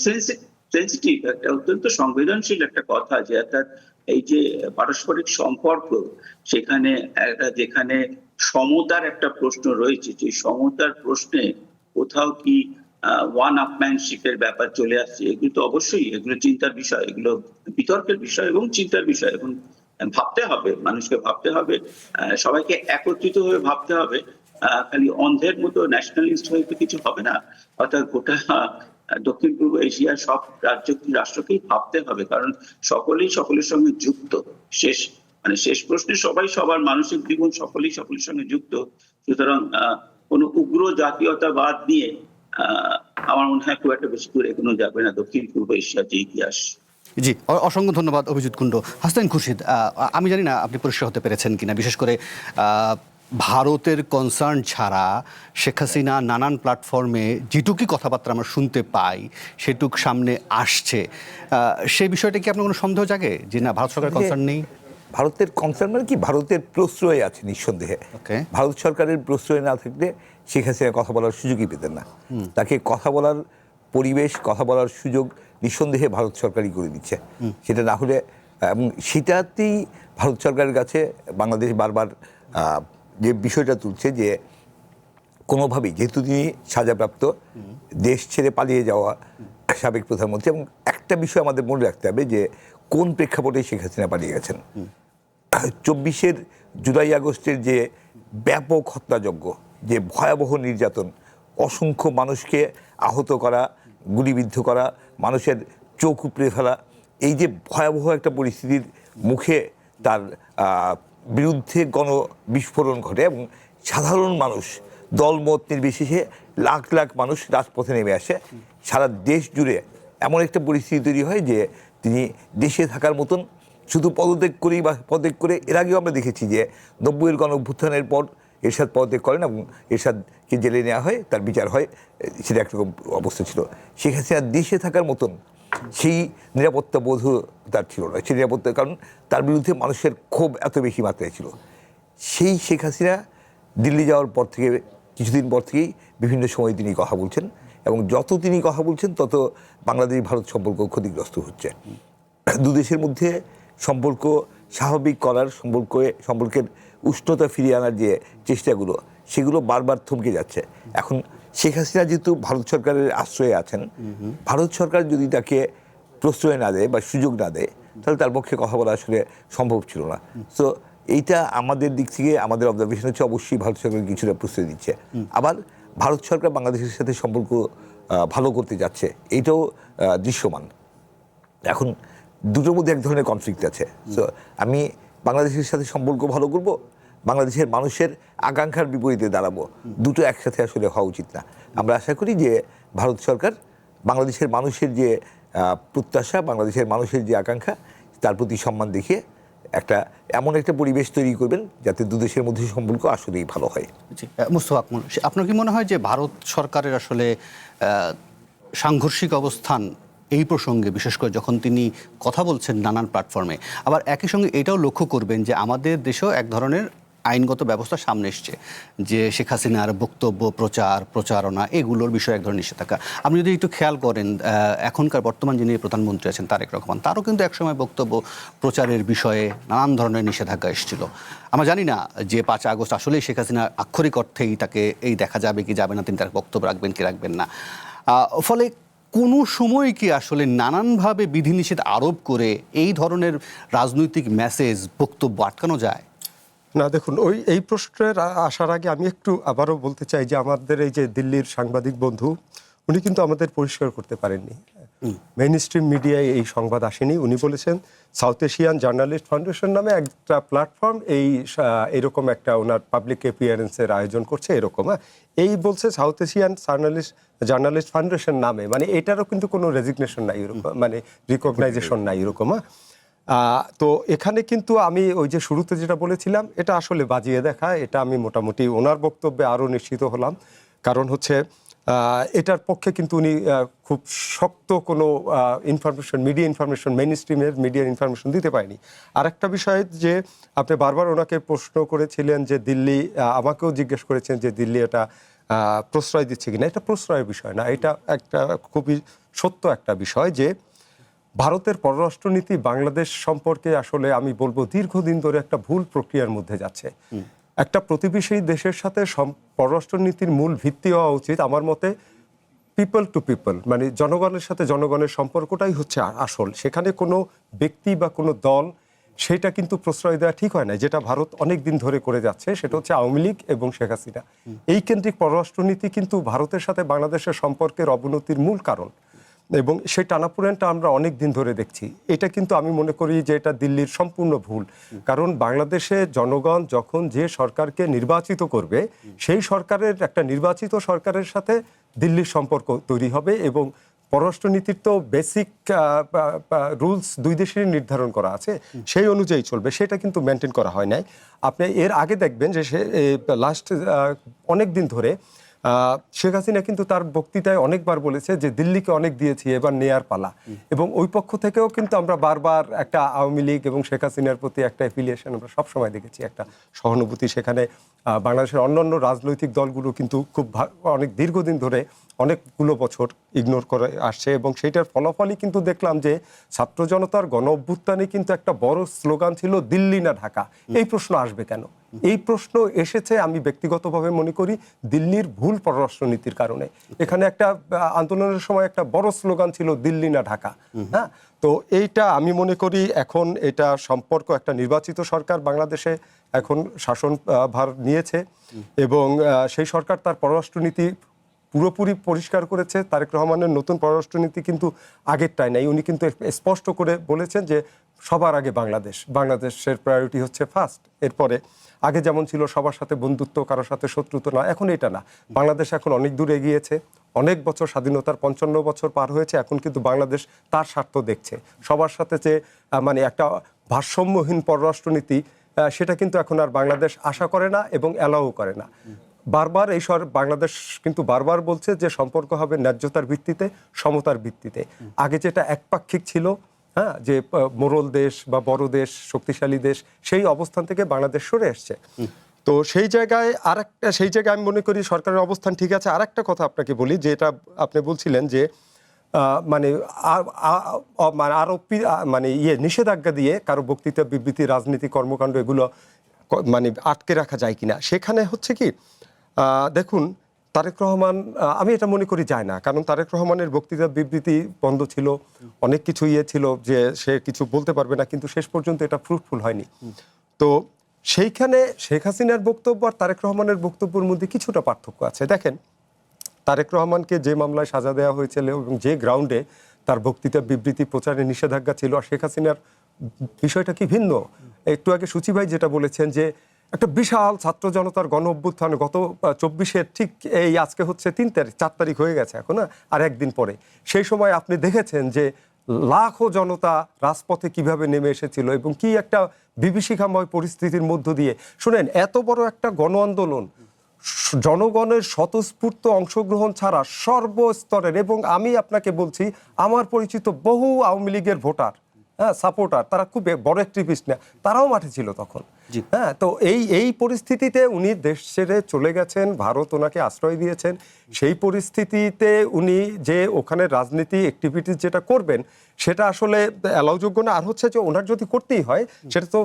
সেন্সিটিভ, একটা অত্যন্ত সংবেদনশীল একটা কথা, যে অর্থাৎ এই যে পারস্পরিক সম্পর্ক, সেখানে যেখানে সমতার একটা প্রশ্ন রয়েছে, যে সমতার প্রশ্নে কোথাও কি ওয়ান আপম্যানশিপের ব্যাপার চলে আসছে। এগুলো তো অবশ্যই, এগুলো চিন্তার বিষয়, এগুলো বিতর্কের বিষয় এবং চিন্তার বিষয়, এবং ভাবতে হবে, মানুষকে ভাবতে হবে, সবাইকে একত্রিত হয়ে ভাবতে হবে। খালি অন্ধের মতো ন্যাশনালিস্ট হয়ে তো কিছু হবে না। অর্থাৎ গোটা দক্ষিণ পূর্ব এশিয়ার সব রাষ্ট্রকেই ভাবতে হবে, কারণ সকলেই সকলের সঙ্গে যুক্ত। শেষ প্রশ্নে সবাই সবার মানসিক জীবন সকলেই সকলের সঙ্গে যুক্ত। সুতরাং কোনো উগ্র জাতীয়তাবাদ নিয়ে আমার মনে হয় খুব একটা বেশি দূর এগোনো যাবে না দক্ষিণ পূর্ব এশিয়ার যে ইতিহাস। জি, অসংখ্য ধন্যবাদ অভিজিৎ কুণ্ড। হাসান খুরশিদ, আমি জানি না আপনি পরিষ্কার হতে পেরেছেন কিনা, বিশেষ করে ভারতের কনসার্ন ছাড়া শেখ হাসিনা নানান প্ল্যাটফর্মে যেটুকুই কথাবার্তা আমরা শুনতে পাই সেটুক সামনে আসছে, সেই বিষয়টা কি আপনার কোনো সন্দেহ জাগে যে না ভারত সরকারের কনসার্ন নেই? ভারতের কনসার্ন মানে কি, ভারতের প্রশ্রয় আছে নিঃসন্দেহে। ভারত সরকারের প্রশ্রয় না থাকলে শেখ হাসিনা কথা বলার সুযোগই পেতেন না। তাকে কথা বলার পরিবেশ, কথা বলার সুযোগ নিঃসন্দেহে ভারত সরকারই করে দিচ্ছে। সেটা না হলে, এবং সেটাতেই ভারত সরকারের কাছে বাংলাদেশ বারবার যে বিষয়টা তুলছে, যে কোনোভাবেই, যেহেতু তিনি সাজাপ্রাপ্ত, দেশ ছেড়ে পালিয়ে যাওয়া সাবেক প্রধানমন্ত্রী, এবং একটা বিষয় আমাদের মনে রাখতে হবে যে কোন প্রেক্ষাপটে শেখ হাসিনা পালিয়ে গেছেন। 24 জুলাই আগস্টের যে ব্যাপক হত্যাযজ্ঞ, যে ভয়াবহ নির্যাতন, অসংখ্য মানুষকে আহত করা, গুলিবিদ্ধ করা, মানুষের চোখ উপড়ে ফেলা, এই যে ভয়াবহ একটা পরিস্থিতির মুখে তার বিরুদ্ধে গণবিস্ফোরণ ঘটে, এবং সাধারণ মানুষ দলমত নির্বিশেষে লাখ লাখ মানুষ রাজপথে নেমে আসে। সারা দেশ জুড়ে এমন একটা পরিস্থিতি তৈরি হয় যে তিনি দেশে থাকার মতন শুধু পদত্যাগ করেই বা পদত্যাগ করে, এর আগেও আমরা দেখেছি যে 90-এর গণঅভ্যুত্থানের পর এরশাদ পদত্যাগ করেন এবং এরশাদকে জেলে নেওয়া হয়, তার বিচার হয়, সেটা একরকম অবস্থা ছিল। শেখ হাসিনা দেশে থাকার মতন সেই নিরাপত্তা বোধ তার ছিল না, সেই নিরাপত্তা, কারণ তার বিরুদ্ধে মানুষের ক্ষোভ এত বেশি মাত্রায় ছিল। সেই শেখ হাসিনা দিল্লি যাওয়ার পর থেকে কিছুদিন পর থেকেই বিভিন্ন সময় তিনি কথা বলছেন, এবং যত তিনি কথা বলছেন তত বাংলাদেশ ভারত সম্পর্ক ক্ষতিগ্রস্ত হচ্ছে। দুদেশের মধ্যে সম্পর্ক স্বাভাবিক করার, সম্পর্কের উষ্ণতা ফিরিয়ে আনার যে চেষ্টাগুলো, সেগুলো বারবার থমকে যাচ্ছে। এখন শেখ হাসিনা যেহেতু ভারত সরকারের আশ্রয়ে আছেন, ভারত সরকার যদি তাকে প্রশ্রয় না দেয় বা সুযোগ না দেয়, তাহলে তার পক্ষে কথা বলা আসলে সম্ভব ছিল না। তো এইটা আমাদের দিক থেকে, আমাদের অবজারভেশন হচ্ছে, অবশ্যই ভারত সরকার কিছুটা প্রশ্রয় দিচ্ছে। আবার ভারত সরকার বাংলাদেশের সাথে সম্পর্ক ভালো করতে যাচ্ছে, এইটাও দৃশ্যমান। এখন দুটোর মধ্যে এক ধরনের কনফ্লিক্ট আছে। তো আমি বাংলাদেশের সাথে সম্পর্ক ভালো করব, বাংলাদেশের মানুষের আকাঙ্ক্ষার বিপরীতে দাঁড়াবো, দুটো একসাথে আসলে হওয়া উচিত না। আমরা আশা করি যে ভারত সরকার বাংলাদেশের মানুষের যে প্রত্যাশা, বাংলাদেশের মানুষের যে আকাঙ্ক্ষা, তার প্রতি সম্মান দেখিয়ে এমন একটা পরিবেশ তৈরি করবেন যাতে দুদেশের মধ্যে সম্পর্ক আসলেই ভালো হয়। মুস্তফা আকমল, আপনার কি মনে হয় যে ভারত সরকারের আসলে সাংঘর্ষিক অবস্থান এই প্রসঙ্গে, বিশেষ করে যখন তিনি কথা বলছেন নানান প্ল্যাটফর্মে, আবার একই সঙ্গে এটাও লক্ষ্য করবেন যে আমাদের দেশেও এক ধরনের আইনগত ব্যবস্থা সামনে এসছে যে শেখ হাসিনার বক্তব্য প্রচারণা এগুলোর বিষয়ে এক ধরনের নিষেধাজ্ঞা। আপনি যদি একটু খেয়াল করেন, এখনকার বর্তমান যিনি প্রধানমন্ত্রী আছেন তারেক রহমান, তারও কিন্তু একসময় বক্তব্য প্রচারের বিষয়ে নানান ধরনের নিষেধাজ্ঞা এসেছিল। আমরা জানি না যে 5 আগস্ট আসলেই শেখ হাসিনা আক্ষরিক অর্থেই তাকে এই দেখা যাবে কি যাবে না, তিনি তার বক্তব্য রাখবেন কি রাখবেন না। ফলে কোনো সময় কি আসলে নানানভাবে বিধিনিষেধ আরোপ করে এই ধরনের রাজনৈতিক মেসেজ বক্তব্য আটকানো যায়? না, দেখুন, এই প্রশ্নের আসার আগে আমি একটু আবারও বলতে চাই যে আমাদের এই যে দিল্লির সাংবাদিক বন্ধু, উনি কিন্তু আমাদের পরিষ্কার করতে পারেননি। মেইন স্ট্রিম মিডিয়ায় এই সংবাদ আসেনি। উনি বলেছেন সাউথ এশিয়ান জার্নালিস্ট ফাউন্ডেশন নামে একটা প্ল্যাটফর্ম এইরকম একটা ওনার পাবলিক অ্যাপিয়ারেন্সের আয়োজন করছে, এরকম। এই বলছে সাউথ এশিয়ান জার্নালিস্ট ফাউন্ডেশন নামে, মানে এটারও কিন্তু কোনো রেজিগনেশন নাই, মানে রিকগনাইজেশন নাই, এরকম। তো এখানে কিন্তু আমি ওই যে শুরুতে যেটা বলেছিলাম, এটা আসলে বাজিয়ে দেখা, এটা আমি মোটামুটি ওনার বক্তব্যে আরও নিশ্চিত হলাম। কারণ হচ্ছে এটার পক্ষে কিন্তু উনি খুব শক্ত কোনো মিডিয়া ইনফরমেশন, মেইন স্ট্রিমের মিডিয়ার ইনফরমেশন দিতে পারেনি। আর একটা বিষয় যে আপনি বারবার ওনাকে প্রশ্ন করেছিলেন যে দিল্লি, আমাকেও জিজ্ঞেস করেছেন যে দিল্লি এটা প্রশ্রয় দিচ্ছে কিনা। এটা প্রশ্রয়ের বিষয় না, এটা একটা খুবই সত্য একটা বিষয় যে ভারতের পররাষ্ট্রনীতি বাংলাদেশ সম্পর্কে আসলে আমি বলবো দীর্ঘদিন ধরে একটা ভুল প্রক্রিয়ার মধ্যে যাচ্ছে। একটা প্রতিবেশী দেশের সাথে পররাষ্ট্রনীতির মূল ভিত্তি হওয়া উচিত আমার মতে পিপল টু পিপল, মানে জনগণের সাথে জনগণের সম্পর্কটাই হচ্ছে আসল। সেখানে কোনো ব্যক্তি বা কোনো দল সেটা কিন্তু প্রশ্রয় দেওয়া ঠিক হয় না। যেটা ভারত অনেক দিন ধরে করে যাচ্ছে সেটা হচ্ছে আওয়ামী লীগ এবং শেখ হাসিনা। এই কেন্দ্রিক পররাষ্ট্রনীতি কিন্তু ভারতের সাথে বাংলাদেশের সম্পর্কের অবনতির মূল কারণ, এবং সেই টানাপোড়েনটা আমরা অনেক দিন ধরে দেখছি। এটা কিন্তু আমি মনে করি যে এটা দিল্লির সম্পূর্ণ ভুল। কারণ বাংলাদেশে জনগণ যখন যে সরকারকে নির্বাচিত করবে, সেই সরকারের একটা নির্বাচিত সরকারের সাথে দিল্লির সম্পর্ক তৈরি হবে, এবং পররাষ্ট্রনীতির তো বেসিক রুলস দুই দেশেরই নির্ধারণ করা আছে, সেই অনুযায়ী চলবে। সেটা কিন্তু মেনটেন করা হয় নাই। আপনি এর আগে দেখবেন যে লাস্ট অনেক দিন ধরে শেখ হাসিনা কিন্তু তার বক্তৃতায় অনেকবার বলেছে যে দিল্লিকে অনেক দিয়েছি, এবার নেয়ার পালা। এবং ওই পক্ষ থেকেও কিন্তু আমরা বারবার একটা আওয়ামী লীগ এবং শেখ হাসিনার প্রতি একটা অ্যাফিলিয়েশন আমরা সবসময় দেখেছি, একটা সহানুভূতি। সেখানে বাংলাদেশের অন্যান্য রাজনৈতিক দলগুলো কিন্তু খুব অনেক দীর্ঘদিন ধরে অনেকগুলো বছর ইগনোর করে আসছে, এবং সেইটার ফলাফলই কিন্তু দেখলাম যে ছাত্র জনতার গণ অভ্যুত্থানে কিন্তু একটা বড় স্লোগান ছিল দিল্লি না ঢাকা। এই প্রশ্ন আসবে কেন? এই প্রশ্ন এসেছে আমি ব্যক্তিগতভাবে মনে করি দিল্লির ভুল পররাষ্ট্রনীতির কারণে। এখানে একটা আন্দোলনের সময় একটা বড় স্লোগান ছিল দিল্লি না ঢাকা। হ্যাঁ, তো এইটা আমি মনে করি এখন এটা সম্পর্ক, একটা নির্বাচিত সরকার বাংলাদেশে এখন শাসন ভার নিয়েছে, এবং সেই সরকার তার পররাষ্ট্রনীতি পুরোপুরি পরিষ্কার করেছে। তারেক রহমানের নতুন পররাষ্ট্রনীতি কিন্তু আগেরটাই নাই। উনি কিন্তু স্পষ্ট করে বলেছেন যে সবার আগে বাংলাদেশের প্রায়োরিটি হচ্ছে ফার্স্ট। এরপরে আগে যেমন ছিল সবার সাথে বন্ধুত্ব, কারোর সাথে শত্রুতা না, এখন এটা না। বাংলাদেশ এখন অনেক দূর এগিয়েছে, অনেক বছর স্বাধীনতার 55 বছর পার হয়েছে। এখন কিন্তু বাংলাদেশ তার স্বার্থ দেখছে। সবার সাথে যে মানে একটা ভারসাম্যহীন পররাষ্ট্রনীতি, সেটা কিন্তু এখন আর বাংলাদেশ আশা করে না এবং অ্যালাউ করে না। বারবার বাংলাদেশ কিন্তু বারবার বলছে যে সম্পর্ক হবে ন্যায্যতার ভিত্তিতে, সমতার ভিত্তিতে। আগে যেটা একপাক্ষিক ছিল, হ্যাঁ, যে মোরল দেশ বা বড় দেশ, শক্তিশালী দেশ, সেই অবস্থান থেকে বাংলাদেশ সরে এসছে। তো সেই জায়গায় আমি মনে করি সরকারের অবস্থান ঠিক আছে। আর একটা কথা আপনাকে বলি, যে এটা আপনি বলছিলেন যে মানে মানে নিষেধাজ্ঞা দিয়ে কারো বক্তৃতা, বিবৃতি, রাজনীতি, কর্মকাণ্ড এগুলো মানে আটকে রাখা যায় কিনা। সেখানে হচ্ছে কি, দেখুন, তারেক রহমান, আমি এটা মনে করি যায় না। কারণ তারেক রহমানের বক্তৃতা, বিবৃতি বন্ধ ছিল, অনেক কিছু ছিল যে সে কিছু বলতে পারবে না, কিন্তু শেষ পর্যন্ত এটা ফ্রুটফুল হয়নি। তো সেইখানে শেখ হাসিনার বক্তব্য আর তারেক রহমানের বক্তব্যের মধ্যে কিছুটা পার্থক্য আছে। দেখেন, তারেক রহমানকে যে মামলায় সাজা দেওয়া হয়েছিল এবং যে গ্রাউন্ডে তার বক্তৃতা, বিবৃতি, প্রচারে নিষেধাজ্ঞা ছিল, আর শেখ হাসিনার বিষয়টা কি ভিন্ন। একটু আগে সূচি ভাই যেটা বলেছেন যে একটা বিশাল ছাত্র জনতার গণ অভ্যুত্থান গত 24-এর ঠিক এই আজকে হচ্ছে 4 তারিখ হয়ে গেছে এখন, আর একদিন পরে। সেই সময় আপনি দেখেছেন যে লাখো জনতা রাজপথে কিভাবে নেমে এসেছিল এবং কি একটা বিভীষিকাময় পরিস্থিতির মধ্য দিয়ে। শুনেন, এত বড় একটা গণ আন্দোলন জনগণের স্বতঃস্ফূর্ত অংশগ্রহণ ছাড়া সর্বস্তরের, এবং আমি আপনাকে বলছি আমার পরিচিত বহু আওয়ামী লীগের ভোটার, হ্যাঁ, সাপোর্টার, তারা খুব বড় অ্যাক্টিভিস্ট না, তারাও মাঠে ছিল তখন। জি। হ্যাঁ, তো এই পরিস্থিতিতে উনি দেশ ছেড়ে চলে গেছেন, ভারত ওনাকে আশ্রয় দিয়েছেন। সেই পরিস্থিতিতে উনি যে ওখানে রাজনীতি অ্যাক্টিভিটিস যেটা করবেন সেটা আসলে অ্যালাউযোগ্য না। আর হচ্ছে যে ওনার যদি করতেই হয় সেটা তো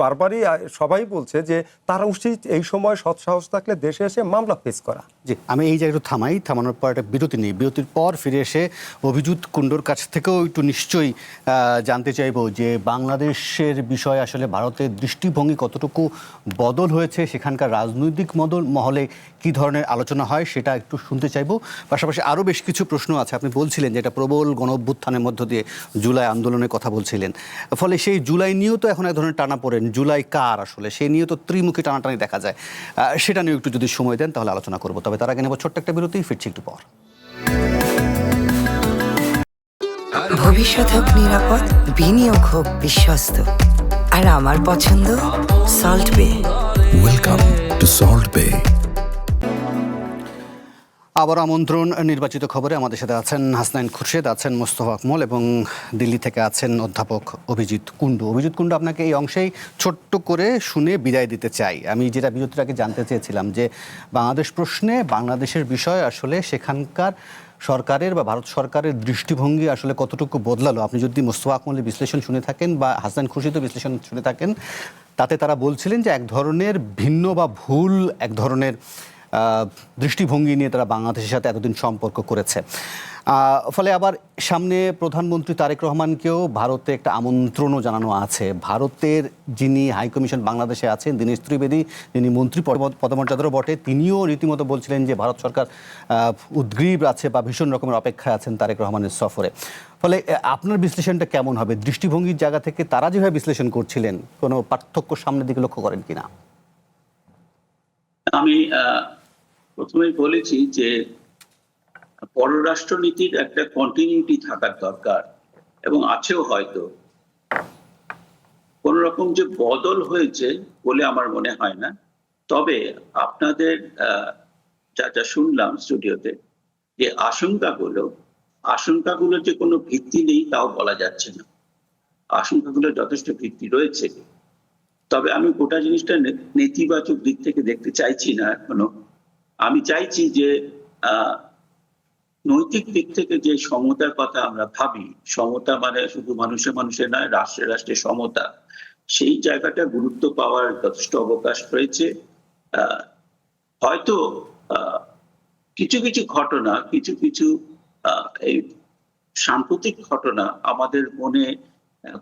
বারবারই সবাই বলছে যে তার উচিত এই সময় সৎসাহস থাকলে দেশে এসে মামলা ফেস করা। জি, আমি এই জায়গায় একটু থামানোর পর একটা বিরতি নিই। বিরতির পর ফিরে এসে অভিজিৎ কুণ্ডুর কাছ থেকেও একটু নিশ্চয়ই জানতে চাইবো যে বাংলাদেশের বিষয়ে আসলে ভারতের দৃষ্টিভঙ্গি কতটুকু বদল হয়েছে, সেখানকার রাজনৈতিক মহলে কি ধরনের আলোচনা হয় সেটা একটু শুনতে চাইবো। পাশাপাশি আরও বেশ কিছু প্রশ্ন আছে। আপনি বলছিলেন যে এটা প্রবল গণঅভ্যুত্থানের মধ্য দিয়ে জুলাই আন্দোলনের কথা বলছিলেন, ফলে সেই জুলাই নিয়েও তো এখন এক ধরনের টানাপোড়েন, জুলাই কার আসলে সেই নিয়েও তো ত্রিমুখী টানাটানি দেখা যায়। সেটা নিয়ে একটু যদি সময় দেন তাহলে আলোচনা করবো। তবে তার আগে নেব ছোট্ট একটা বিরতি, ফিরছি একটু পর। ভবিষ্যৎ হোক নিরাপদ, বিনিয়োগ হোক বিশ্বস্ত, আর আমার পছন্দ সল্ট বে। Welcome to Salt Bay. আবার আমন্ত্রণ নির্বাচিত খবরে। আমাদের সাথে আছেন হাসনাইন খুরশেদ, আছেন মোস্তফা আকমল এবং দিল্লি থেকে আছেন অধ্যাপক অভিজিৎ কুণ্ডু। অভিজিৎ কুণ্ডু, আপনাকে এই অংশেই ছোট্ট করে শুনে বিদায় দিতে চাই। আমি যেটা বিরতির আগে জানতে চেয়েছিলাম যে বাংলাদেশ প্রশ্নে বাংলাদেশের বিষয় আসলে সেখানকার সরকারের বা ভারত সরকারের দৃষ্টিভঙ্গি আসলে কতটুকু বদলালো। আপনি যদি মোস্তফা আকমলের বিশ্লেষণ শুনে থাকেন বা হাসনাইন খুরশিদের বিশ্লেষণ শুনে থাকেন, তাতে তারা বলছিলেন যে এক ধরনের ভিন্ন বা ভুল এক ধরনের দৃষ্টিভঙ্গি নিয়ে তারা বাংলাদেশের সাথে এতদিন সম্পর্ক করেছে। ফলে আবার সামনে প্রধানমন্ত্রী তারেক রহমানকেও ভারতে একটা আমন্ত্রণও জানানো আছে। ভারতের যিনি হাইকমিশন বাংলাদেশে আছেন দীনেশ ত্রিবেদী, যিনি মন্ত্রী পদমর্যাদারও বটে, তিনিও রীতিমতো বলছিলেন যে ভারত সরকার উদ্গ্রীব আছে বা ভীষণ রকমের অপেক্ষায় আছেন তারেক রহমানের সফরে। ফলে আপনার বিশ্লেষণটা কেমন হবে? দৃষ্টিভঙ্গির জায়গা থেকে তারা যেভাবে বিশ্লেষণ করছিলেন, কোনো পার্থক্য সামনের দিকে লক্ষ্য করেন কিনা? আমি প্রথমেই বলেছি যে পররাষ্ট্রনীতির একটা কন্টিনিউটি থাকার দরকার, এবং আছেও হয়তো। কোন রকম যে বদল হয়েছে বলে আমার মনে হয় না। তবে আপনাদের যা শুনলাম স্টুডিওতে, যে আশঙ্কাগুলোর যে কোনো ভিত্তি নেই তাও বলা যাচ্ছে না। আশঙ্কাগুলোর যথেষ্ট ভিত্তি রয়েছে। তবে আমি গোটা জিনিসটা নেতিবাচক দিক থেকে দেখতে চাইছি না এখনো। আমি চাইছি যে নৈতিক দিক থেকে যে সমতার কথা আমরা ভাবি, সমতা মানে শুধু মানুষের নয়, রাষ্ট্রে সমতা, সেই জায়গাটা গুরুত্ব পাওয়ার যথেষ্ট অবকাশ রয়েছে। হয়তো কিছু ঘটনা, কিছু এই সাম্প্রতিক ঘটনা আমাদের মনে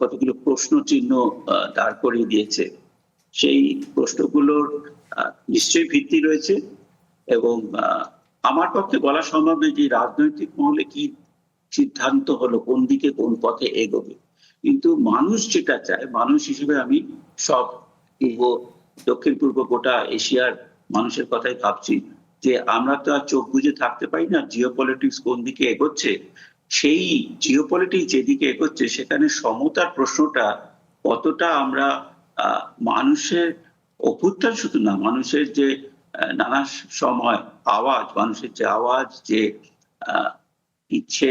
কতগুলো প্রশ্ন চিহ্ন দাঁড় করিয়ে দিয়েছে। সেই প্রশ্নগুলোর নিশ্চয়ই ভিত্তি রয়েছে, এবং আমার পক্ষে বলা সম্ভব নয় যে রাজনৈতিক মহলে কি সিদ্ধান্ত হলো, কোন দিকে কোন পথে এগোবে। কিন্তু মানুষ যেটা চায়, মানুষ হিসেবে আমি সব দক্ষিণ পূর্ব গোটা এশিয়ার মানুষের কথাই ভাবছি, যে আমরা তো আর চোখ বুজে থাকতে পারি না। জিওপলিটিক্স কোন দিকে এগোচ্ছে, সেই জিওপলিটিক্স যেদিকে এগোচ্ছে সেখানে সমতার প্রশ্নটা কতটা আমরা মানুষের অভ্যুত্থান, শুধু না, মানুষের যে নানা সময় আওয়াজ, মানুষের যে আওয়াজ, যে ইচ্ছে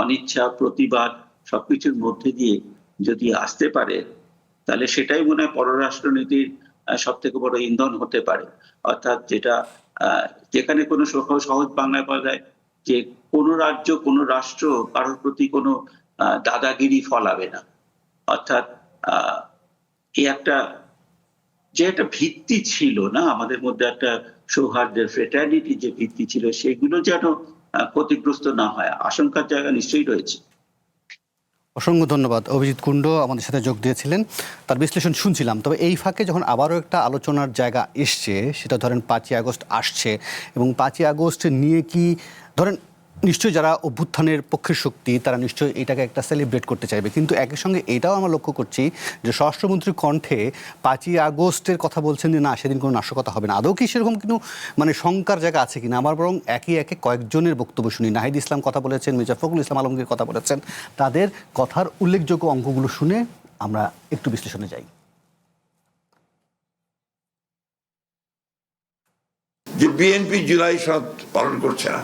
অনিচ্ছা প্রতিবাদ সবকিছুর মধ্যে দিয়ে যদি আসতে পারে, তাহলে সেটাই মনে হয় পররাষ্ট্রনীতির সব থেকে বড় ইন্ধন হতে পারে। অর্থাৎ যেখানে কোনো সহজ বাংলায় বলা যায় যে কোনো রাজ্য, কোনো রাষ্ট্র কারোর প্রতি কোনো দাদাগিরি ফলাবে না। অর্থাৎ একটা ভিত্তি ছিল না আমাদের মধ্যে, একটা সৌহার্দ্যের ফ্রেটার্নিটি যে ভিত্তি ছিল, সেগুলো যেন ক্ষতিগ্রস্ত না হয়, আশঙ্কার জায়গা নিশ্চয়ই রয়েছে। অসংখ্য ধন্যবাদ। অভিজিৎ কুণ্ডু আমাদের সাথে যোগ দিয়েছিলেন, তার বিশ্লেষণ শুনছিলাম। তবে এই ফাঁকে যখন আবারও একটা আলোচনার জায়গা এসছে, সেটা ধরেন 5ই আগস্ট আসছে, এবং 5ই আগস্ট নিয়ে কি ধরেন নিশ্চয়ই যারা অভ্যুত্থানের পক্ষের শক্তি তারা নিশ্চয়ই এটাকে একটা সেলিব্রেট করতে চাইবে, কিন্তু একই সঙ্গে এটাও আমরা লক্ষ্য করছি যে স্বরাষ্ট্রমন্ত্রীর কণ্ঠে 5ই আগস্টের কথা বলছেন যে না, সেদিন কোনো নাশকতা হবে না। আদৌ কি সেরকম কিন্তু মানে শঙ্কার জায়গা আছে কিনা? আমার বরং একে কয়েকজনের বক্তব্য শুনি। নাহিদ ইসলাম কথা বলেছেন, মির্জা ফখরুল ইসলাম আলমগীর কথা বলেছেন। তাদের কথার উল্লেখযোগ্য অঙ্কগুলো শুনে আমরা একটু বিশ্লেষণে যাই। যে বিএনপি জুলাই সনদ পালন করছে না,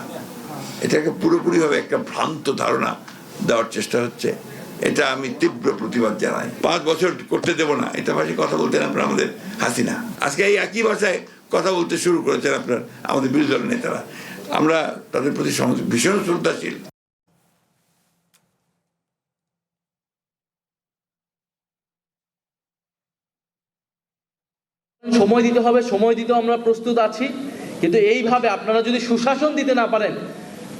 এটাকে পুরোপুরিভাবে একটা ভ্রান্ত ধারণা দেওয়ার চেষ্টা হচ্ছে। এটা আমি তীব্র প্রতিবাদ জানাই। 5 বছর করতে দেব না, এটা ভাষায় কথা বলতেন আপনারা আমাদের হাসিনা। আজকে এই একই ভাষায় কথা বলতে শুরু করেছেন আপনার আমাদের বিরোধী দলের নেতারা। আমরা তাদের প্রতি ভীষণ শ্রদ্ধাশীল। সময় দিতে হবে, সময় দিতেও আমরা প্রস্তুত আছি, কিন্তু এইভাবে আপনারা যদি সুশাসন দিতে না পারেন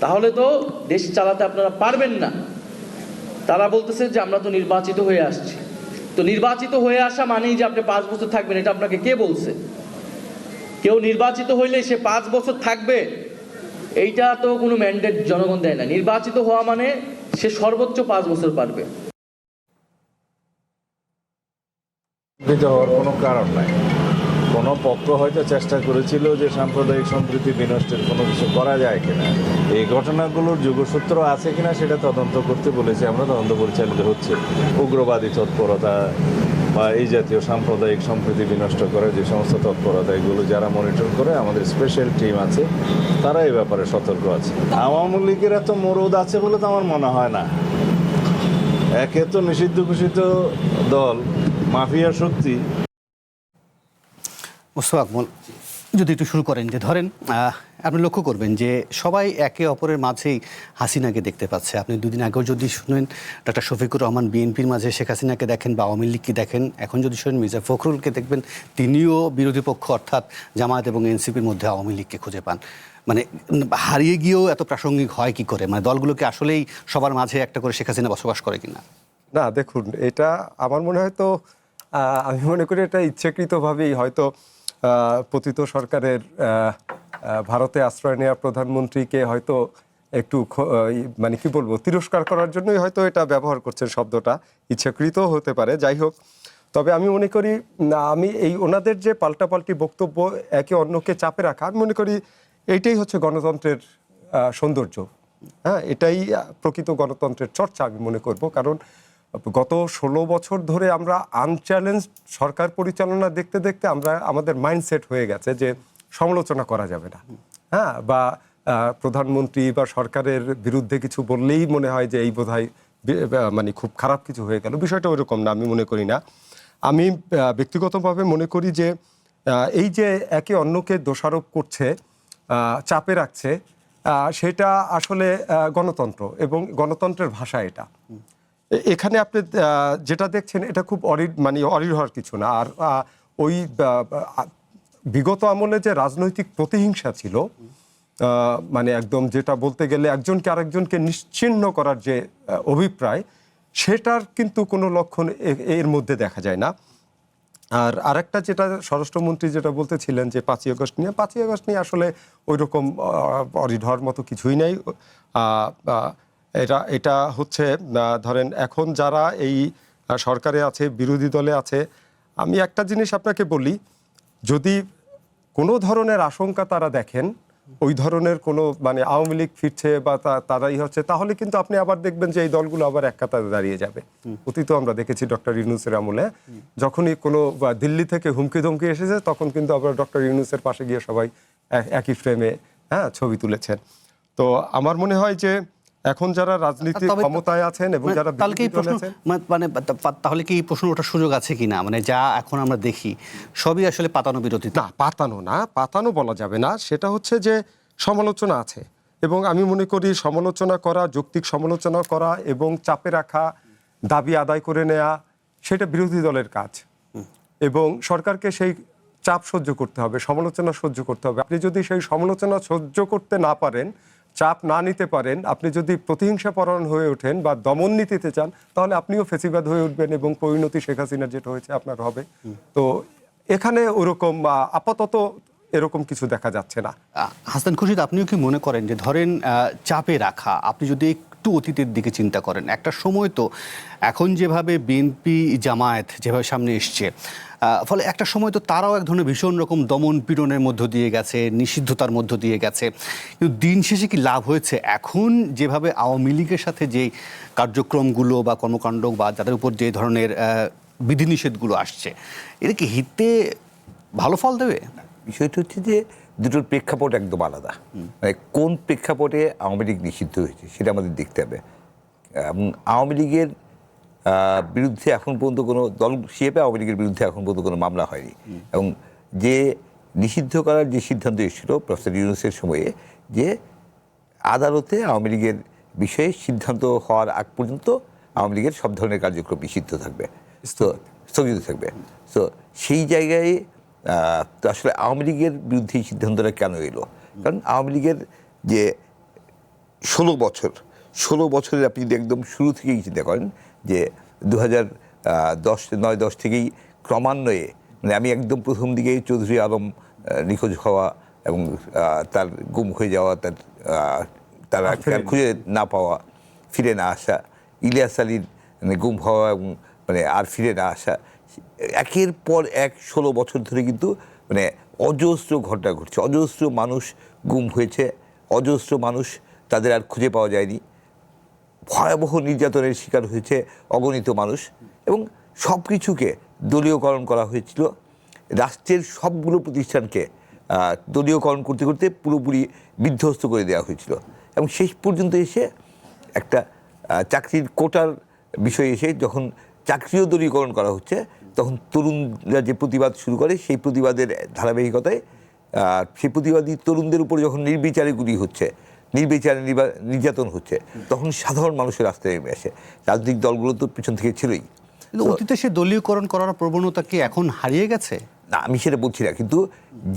তাহলে তো দেশ চালাতে আপনারা পারবেন না। তারা বলতেছে যে আমরা তো নির্বাচিত হয়ে আসছি, তো নির্বাচিত হয়ে আসা মানেই যে আপনি 5 বছর থাকবেন, এটা আপনাকে কে বলছে? কেউ নির্বাচিত হইলে সে 5 বছর থাকবে এইটা তো কোনো ম্যান্ডেট জনগণ দেয় না। নির্বাচিত হওয়া মানে সে সর্বোচ্চ 5 বছর পারবে। হওয়ার কোনো কারণ নাই। কোনো পক্ষ হয়তো চেষ্টা করেছিল যে সাম্প্রদায়িক সম্প্রীতি বিনষ্টের কোনো কিছু করা যায় কিনা, এই ঘটনাগুলোর যোগসূত্র আছে কিনা সেটা তদন্ত করতে বলেছে। আমরা তদন্ত পরিচালিত হচ্ছে। উগ্রবাদী তৎপরতা বা এই জাতীয় সাম্প্রদায়িক সম্প্রীতি বিনষ্ট করার যে সমস্ত তৎপরতা, এগুলো যারা মনিটর করে আমাদের স্পেশাল টিম আছে, তারা এই ব্যাপারে সতর্ক আছে। আওয়ামী লীগের এত মরদ আছে বলে তো আমার মনে হয় না। একে তো নিষিদ্ধ ঘোষিত দল, মাফিয়া শক্তি। মোস্তফা আকমল, যদি একটু শুরু করেন যে ধরেন আপনি লক্ষ্য করবেন যে সবাই একে অপরের মাঝেই হাসিনাকে দেখতে পাচ্ছে। আপনি দুদিন আগেও যদি শুনেন ডক্টর শফিকুর রহমান বিএনপির মাঝে শেখ হাসিনাকে দেখেন বা আওয়ামী লীগকে দেখেন, এখন যদি শুনেন মির্জা ফখরুলকে দেখবেন, তিনিও বিরোধী পক্ষ অর্থাৎ জামায়াত এবং এনসিপির মধ্যে আওয়ামী লীগকে খুঁজে পান। মানে হারিয়ে গিয়েও এত প্রাসঙ্গিক হয় কি করে? মানে দলগুলোকে আসলেই সবার মাঝে একটা করে শেখ হাসিনা বসবাস করে কিনা? না, দেখুন, এটা আমার মনে হয় তো, আমি মনে করি এটা ইচ্ছাকৃতভাবেই হয়তো পতিত সরকারের ভারতে আশ্রয় নেওয়া প্রধানমন্ত্রীকে হয়তো একটু মানে কি বলবো, তিরস্কার করার জন্যই হয়তো এটা ব্যবহার করছেন শব্দটা, ইচ্ছাকৃত হতে পারে। যাই হোক, তবে আমি মনে করি আমি এই ওনাদের যে পাল্টাপাল্টি বক্তব্য, একে অন্যকে চাপে রাখা, আমি মনে করি এইটাই হচ্ছে গণতন্ত্রের সৌন্দর্য। হ্যাঁ, এটাই প্রকৃত গণতন্ত্রের চর্চা আমি মনে করব। কারণ গত 16 বছর ধরে আমরা আনচ্যালেঞ্জ সরকার পরিচালনা দেখতে দেখতে আমাদের মাইন্ডসেট হয়ে গেছে যে সমালোচনা করা যাবে না। হ্যাঁ, বা প্রধানমন্ত্রী বা সরকারের বিরুদ্ধে কিছু বললেই মনে হয় যে এই বোধহয় মানে খুব খারাপ কিছু হয়ে গেল। বিষয়টা ওইরকম না, আমি মনে করি না। আমি ব্যক্তিগতভাবে মনে করি যে এই যে একে অন্যকে দোষারোপ করছে, চাপে রাখছে, সেটা আসলে গণতন্ত্র এবং গণতন্ত্রের ভাষা। এটা এখানে আপনি যেটা দেখছেন এটা খুব অরিহর কিছু না। আর ওই বিগত আমলে যে রাজনৈতিক প্রতিহিংসা ছিল, মানে একদম যেটা বলতে গেলে একজনকে আরেকজনকে নিশ্চিহ্ন করার যে অভিপ্রায়, সেটার কিন্তু কোনো লক্ষণ এর মধ্যে দেখা যায় না। আর আরেকটা যেটা স্বরাষ্ট্রমন্ত্রী যেটা বলতেছিলেন যে 5ই আগস্ট নিয়ে আসলে ওই রকম অরিঢর মতো কিছুই নেই। এটা হচ্ছে ধরেন এখন যারা এই সরকারে আছে, বিরোধী দলে আছে, আমি একটা জিনিস আপনাকে বলি, যদি কোনো ধরনের আশঙ্কা তারা দেখেন, ওই ধরনের কোনো মানে আওয়ামী লীগ ফিরছে বা তারাই হচ্ছে, তাহলে কিন্তু আপনি আবার দেখবেন যে এই দলগুলো আবার এক কাতারে দাঁড়িয়ে যাবে। অতীত আমরা দেখেছি ডক্টর ইউনূসের আমলে, যখনই কোনো দিল্লি থেকে হুমকি ধমকি এসেছে, তখন কিন্তু আবার ডক্টর ইউনূসের পাশে গিয়ে সবাই একই ফ্রেমে ছবি তুলেছেন। তো আমার মনে হয় যে এখন যারা রাজনীতি ক্ষমতায় আছেন এবং যারা তাহলে কি এই প্রশ্ন ওঠার সুযোগ আছে কিনা, মানে যা এখন আমরা দেখি সবই আসলে পাতানো বিরোধী? না, পাতানো বলা যাবে না। সেটা হচ্ছে যে সমালোচনা আছে, এবং আমি মনে করি সমালোচনা করা, যৌক্তিক সমালোচনা করা এবং চাপে রাখা, দাবি আদায় করে নেওয়া, সেটা বিরোধী দলের কাজ। এবং সরকারকে সেই চাপ সহ্য করতে হবে, সমালোচনা সহ্য করতে হবে। আপনি যদি সেই সমালোচনা সহ্য করতে না পারেন, চাপ না নিতে পারেন, আপনি যদি প্রতিহিংসাপরায়ণ হয়ে ওঠেন বা দমন নীতিতে চান, তাহলে আপনিও ফেসিবাদ হয়ে উঠবেন এবং পরিণতি শেখ হাসিনার যেটা হয়েছে আপনার হবে। তো এখানে ওরকম আপাতত এরকম কিছু দেখা যাচ্ছে না। হাসান খুরশিদ, আপনিও কি মনে করেন যে ধরেন চাপে রাখা, আপনি যদি একটু অতীতের দিকে চিন্তা করেন, একটা সময় তো এখন যেভাবে বিএনপি জামায়াত যেভাবে সামনে এসছে, ফলে একটা সময় তো তারাও এক ধরনের ভীষণ রকম দমন পীড়নের মধ্য দিয়ে গেছে, নিষিদ্ধতার মধ্য দিয়ে গেছে, কিন্তু দিন শেষে কি লাভ হয়েছে? এখন যেভাবে আওয়ামী লীগের সাথে যেই কার্যক্রমগুলো বা কর্মকাণ্ড বা যাদের উপর যে ধরনের বিধিনিষেধগুলো আসছে, এটা কি হিতে ভালো ফল দেবে? বিষয়টা হচ্ছে যে দুটোর প্রেক্ষাপট একদম আলাদা। মানে কোন প্রেক্ষাপটে আওয়ামী লীগ নিষিদ্ধ হয়েছে সেটা আমাদের দেখতে হবে। এবং আওয়ামী লীগের বিরুদ্ধে এখন পর্যন্ত কোনো দল হিসেবে আওয়ামী লীগের বিরুদ্ধে এখন পর্যন্ত কোনো মামলা হয়নি। এবং যে নিষিদ্ধ করার যে সিদ্ধান্ত এসেছিল প্রফেসর ইউনূসের সময়ে, যে আদালতে আওয়ামী লীগের বিষয়ে সিদ্ধান্ত হওয়ার আগ পর্যন্ত আওয়ামী লীগের সব ধরনের কার্যক্রম নিষিদ্ধ থাকবে, তো স্থগিত থাকবে। তো সেই জায়গায় তো আসলে আওয়ামী লীগের বিরুদ্ধে এই সিদ্ধান্তটা কেন এলো? কারণ আওয়ামী লীগের যে 16 বছরের আপনি যদি একদম শুরু থেকেই চিন্তা করেন, যে 2009-10 থেকেই ক্রমান্বয়ে, মানে আমি একদম প্রথম দিকে চৌধুরী আলম নিখোঁজ হওয়া এবং তার গুম হয়ে যাওয়া, তারা খুঁজে না পাওয়া, ফিরে না আসা, ইলিয়াস আলীর গুম হওয়া এবং মানে আর ফিরে না আসা, একের পর এক 16 বছর ধরে কিন্তু মানে অজস্র ঘটনা ঘটছে, অজস্র মানুষ গুম হয়েছে, অজস্র মানুষ তাদের আর খুঁজে পাওয়া যায়নি, ভয়াবহ নির্যাতনের শিকার হয়েছে অগণিত মানুষ, এবং সব কিছুকে দলীয়করণ করা হয়েছিল। রাষ্ট্রের সবগুলো প্রতিষ্ঠানকে দলীয়করণ করতে করতে পুরোপুরি বিধ্বস্ত করে দেওয়া হয়েছিল, এবং শেষ পর্যন্ত এসে একটা চাকরির কোটার বিষয়ে এসে যখন চাকরিও দলীয়করণ করা হচ্ছে, তখন তরুণরা যে প্রতিবাদ শুরু করে, সেই প্রতিবাদের ধারাবাহিকতায় সেই প্রতিবাদী তরুণদের উপর যখন নির্বিচারে গুলি হচ্ছে, নির্বিচারে নির্যাতন হচ্ছে, তখন সাধারণ মানুষের রাস্তায় নেমে আসে। রাজনৈতিক দলগুলো তো পিছন থেকে ছিলই। কিন্তু অতীতে সে দলীয়করণ করার প্রবণতা কি এখন হারিয়ে গেছে? না, আমি সেটা বলছি না, কিন্তু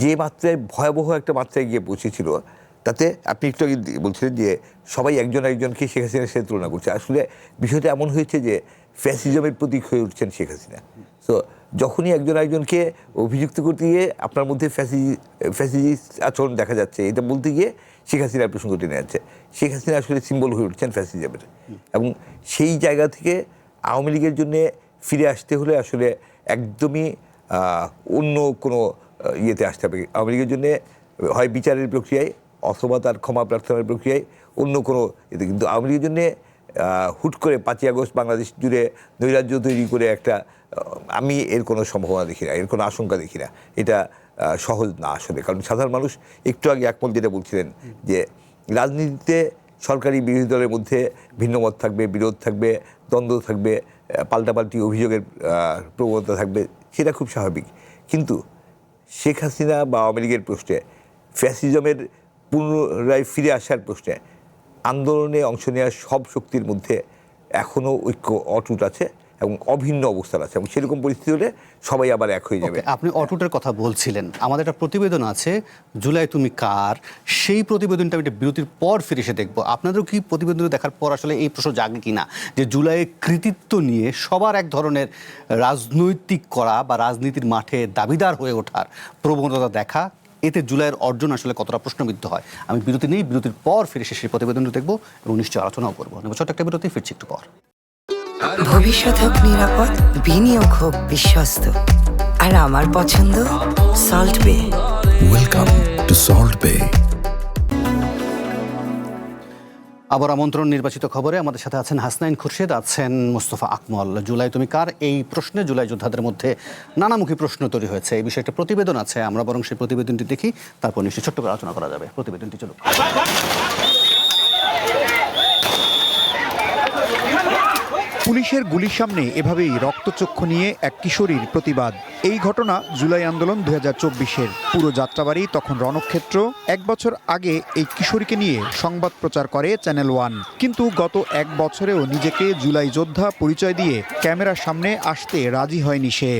যে মাত্রায় ভয়াবহ একটা মাত্রায় গিয়ে পৌঁছেছিল, তাতে আপনি একটু আগে বলছিলেন যে সবাই একজন একজনকে শেখ হাসিনার সাথে তুলনা করছে। আসলে বিষয়টা এমন হয়েছে যে ফ্যাসিজমের প্রতীক হয়ে উঠছেন শেখ হাসিনা। তো যখনই একজন একজনকে অভিযুক্ত করতে গিয়ে আপনার মধ্যে ফ্যাসিস্ট আচরণ দেখা যাচ্ছে, এটা বলতে গিয়ে শেখ হাসিনার প্রসঙ্গ টেনে যাচ্ছে। শেখ হাসিনা আসলে সিম্বল হয়ে উঠছেন ফ্যাসিজমের, এবং সেই জায়গা থেকে আওয়ামী লীগের জন্য ফিরে আসতে হলে আসলে একদমই অন্য কোনো ইয়েতে আসতে হবে। আওয়ামী লীগের জন্য হয় বিচারের প্রক্রিয়ায় অথবা তার ক্ষমা প্রার্থনার প্রক্রিয়ায়, অন্য কোনো এতে। কিন্তু আওয়ামী লীগের জন্যে হুট করে 5ই আগস্ট বাংলাদেশ জুড়ে নৈরাজ্য তৈরি করে একটা, আমি এর কোনো সম্ভাবনা দেখি না, এর কোনো আশঙ্কা দেখি না। এটা সহজ না আসলে, কারণ সাধারণ মানুষ একটু আগে একমত যেটা বলছিলেন, যে রাজনীতিতে সরকারি বিরোধী দলের মধ্যে ভিন্নমত থাকবে, বিরোধ থাকবে, দ্বন্দ্ব থাকবে, পাল্টাপাল্টি অভিযোগের প্রবণতা থাকবে, সেটা খুব স্বাভাবিক। কিন্তু শেখ হাসিনা বা আওয়ামী লীগের প্রশ্নে, ফ্যাসিজমের পুনরায় ফিরে আসার প্রশ্নে আন্দোলনে অংশ নেওয়ার সব শক্তির মধ্যে এখনও ঐক্য অটুট আছে এবং অভিন্ন অবস্থান আছে, এবং সেরকম পরিস্থিতি হলে সবাই আবার এক হয়ে যাবে। আপনি অটুটের কথা বলছিলেন, আমাদের একটা প্রতিবেদন আছে জুলাই তুমি কার, সেই প্রতিবেদনটা আমি বিরতির পর ফিরে এসে দেখবো। আপনাদেরও কি প্রতিবেদন দেখার পর আসলে এই প্রশ্ন জাগে কিনা যে জুলাইয়ের কৃতিত্ব নিয়ে সবার এক ধরনের রাজনৈতিক করা বা রাজনীতির মাঠে দাবিদার হয়ে ওঠার প্রবণতা দেখা, এতে জুলাইয়ের অর্জন আসলে কতটা প্রশ্নবিদ্ধ হয়? আমি বিরতি নেই, বিরতির পর ফিরে এসে সেই প্রতিবেদনটা দেখবো এবং নিশ্চয়ই আলোচনাও করবো। ছোট্ট একটা বিরতি, ফিরছি একটু পর। ভবিষ্যৎ হোক নিরাপদ, বিনিয়োগ হোক বিশ্বস্ত, আর আমার পছন্দ সল্ট বে। Welcome to Salt Bay. আবার আমন্ত্রণ নির্বাচিত খবরে। আমাদের সাথে আছেন হাসনাইন খুরশেদ, আছেন মোস্তফা আকমল। জুলাই তুমি কার এই প্রশ্নে জুলাই যোদ্ধাদের মধ্যে নানামুখী প্রশ্ন তৈরি হয়েছে। এই বিষয়ে একটা প্রতিবেদন আছে, আমরা বরং সেই প্রতিবেদনটি দেখি, তারপর নিশ্চয়ই ছোট্ট করে আলোচনা করা যাবে। প্রতিবেদনটি চলুক। পুলিশের গুলির সামনে এভাবেই রক্তচক্ষু নিয়ে এক কিশোরীর প্রতিবাদ। এই ঘটনা জুলাই আন্দোলন 2024-এর। পুরো যাত্রাবাড়ি তখন রণক্ষেত্র। 1 বছর আগে এই কিশোরীকে নিয়ে সংবাদ প্রচার করে চ্যানেল 1, কিন্তু গত 1 বছরেও নিজেকে জুলাই যোদ্ধা পরিচয় দিয়ে ক্যামেরার সামনে আসতে রাজি হয়নি সে।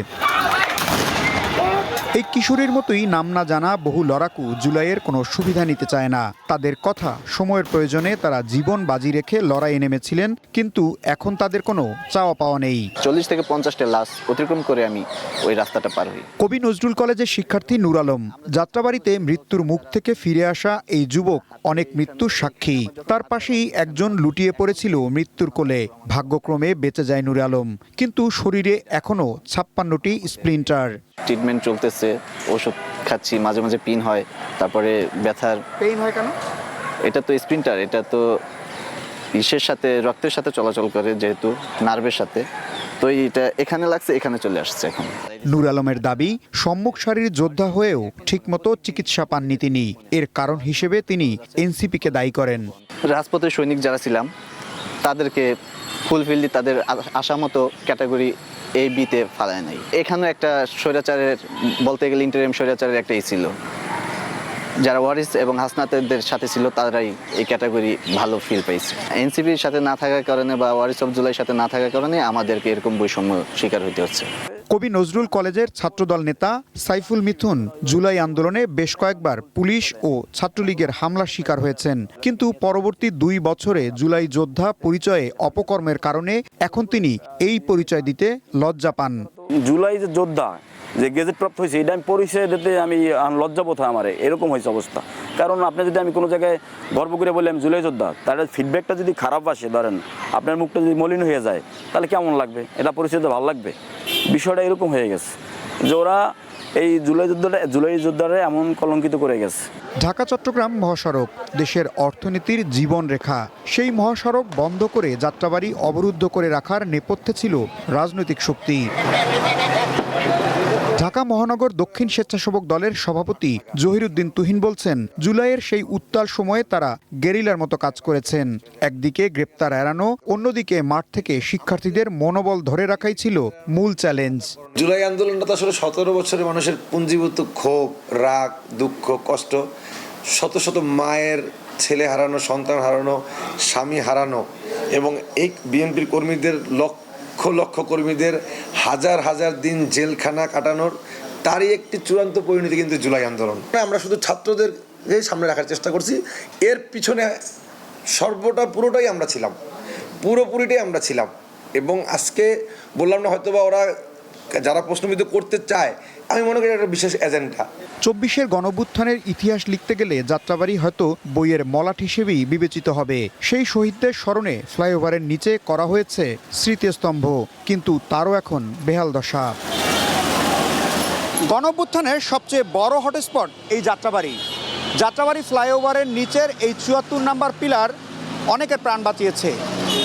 এই কিশোরীর মতোই নাম না জানা বহু লড়াকু জুলাইয়ের কোনো সুবিধা নিতে চায় না। তাদের কথা, সময়ের প্রয়োজনে তারা জীবন বাজি রেখে লড়াইয়ে নেমেছিলেন, কিন্তু এখন তাদের কোনো চাওয়া পাওয়া নেই। 40 থেকে 50টা লাশ অতিক্রম করে আমি ওই রাস্তাটা পার হই। কবি নজরুল কলেজের শিক্ষার্থী নূর আলম। যাত্রাবাড়িতে মৃত্যুর মুখ থেকে ফিরে আসা এই যুবক অনেক মৃত্যুর সাক্ষী। তার পাশেই একজন লুটিয়ে পড়েছিল মৃত্যুর কোলে। ভাগ্যক্রমে বেঁচে যায় নূর আলম, কিন্তু শরীরে এখনও 56টি স্প্লিন্টার। ট্রিটমেন্ট চলতেছে, ওষুধ খাচ্ছি, মাঝে মাঝে পিন হয়, তারপরে ব্যথার। পেইন হয় কেন? এটা তো স্প্লিন্টার, এটা তো ইসের সাথে, রক্তের সাথে চলাচল করে, যেহেতু নার্ভের সাথে, তো এটা এখানে লাগছে, এখানে চলে আসছে এখন। নূর আলমের দাবি, সম্মুখ সারির যোদ্ধা হয়েও ঠিকমতো চিকিৎসা পাননি তিনি। এর কারণ হিসেবে তিনি এনসিপিকে দায়ী করেন। রাজপথের সৈনিক যারা ছিলাম, তাদেরকে ফুলফিল দিয়ে তাদের আশা মতো ক্যাটাগরি A B-তে ফালায় নাই। এখানে একটা স্বৈরাচারের বলতে গেলে ইন্টারিম স্বৈরাচারের একটাই ছিল, যারা ওয়ারিস এবং হাসনাতের সাথে ছিল তারাই এই ক্যাটাগরি ভালো ফিল পাইছে। এনসিপির সাথে না থাকার কারণে বা ওয়ারিস অফ জুলাইয়ের সাথে না থাকার কারণে আমাদেরকে এরকম বৈষম্য শিকার হতে হচ্ছে। কবি নজরুল কলেজের ছাত্রদল নেতা সাইফুল মিথুন জুলাই আন্দোলনে বেশ কয়েকবার পুলিশ ও ছাত্রলীগের হামলার শিকার হয়েছেন, কিন্তু পরবর্তী 2 বছরে জুলাই যোদ্ধা পরিচয়ে অপকর্মের কারণে এখন তিনি এই পরিচয় দিতে লজ্জা পান। জুলাই যে যোদ্ধা যে গেজেট প্রাপ্ত হয়েছে এটা আমি পরিচয় দিতে আমি লজ্জাবোধ হয় আমার, এরকম হয়েছে অবস্থা। কারণ আপনি যদি আমি কোনো জায়গায় গর্ব করে বলি আমি জুলাই যোদ্ধা, তাহলে ফিডব্যাকটা যদি খারাপ আসে, ধরেন আপনার মুখটা যদি মলিন হয়ে যায়, তাহলে কেমন লাগবে? এটা পরিচয় ভালো লাগবে? বিষয়টা এরকম হয়ে গেছে যে ওরা এই জুলাই যোদ্ধারা এমন কলঙ্কিত করে গেছে। ঢাকা চট্টগ্রাম মহাসড়ক দেশের অর্থনীতির জীবনরেখা। সেই মহাসড়ক বন্ধ করে যাত্রাবাড়ি অবরুদ্ধ করে রাখার নেপথ্যে ছিল রাজনৈতিক শক্তি। ঢাকা মহানগর দক্ষিণ স্বেচ্ছাসেবক দলের সভাপতি জহিরুদ্দিন তুহিন বলছেন, জুলাইয়ের সেই উত্তাল সময়ে তারা গেরিলার মতো কাজ করেছেন। একদিকে গ্রেপ্তার এড়ানো, অন্যদিকে মাঠ থেকে শিক্ষার্থীদের মনোবল ধরে রাখাই ছিল মূল চ্যালেঞ্জ। জুলাই আন্দোলনটা তো আসলে 17 বছরের মানুষের পুঞ্জীভূত ক্ষোভ, রাগ, দুঃখ, কষ্ট, শত শত মায়ের ছেলে হারানো, সন্তান হারানো, স্বামী হারানো, এবং এই বিএনপির কর্মীদের লক্ষ লক্ষ কর্মীদের হাজার হাজার দিন জেলখানা কাটানোর তারই একটি চূড়ান্ত পরিণতি কিন্তু জুলাই আন্দোলন। আমরা শুধু ছাত্রদের সামনে রাখার চেষ্টা করছি, এর পিছনে পুরোটাই আমরা ছিলাম, পুরোপুরিটাই আমরা ছিলাম। এবং আজকে বললাম না, হয়তোবা ওরা যারা প্রশ্নবিদ্ধ করতে চায়, আমি মনে করি একটা বিশেষ এজেন্ডা। 24-এর গণঅভ্যুত্থানের ইতিহাস লিখতে গেলে যাত্রাবাড়ি হয়তো বইয়ের মলাট হিসেবেই বিবেচিত হবে। সেই শহীদদের স্মরণে ফ্লাইওভারের নিচে করা হয়েছে স্মৃতিস্তম্ভ, কিন্তু তারও এখন বেহাল দশা। গণঅভ্যুত্থানের সবচেয়ে বড় হটস্পট এই যাত্রাবাড়ি ফ্লাইওভারের নিচের এই 74 নম্বর পিলার অনেকের প্রাণ বাঁচিয়েছে।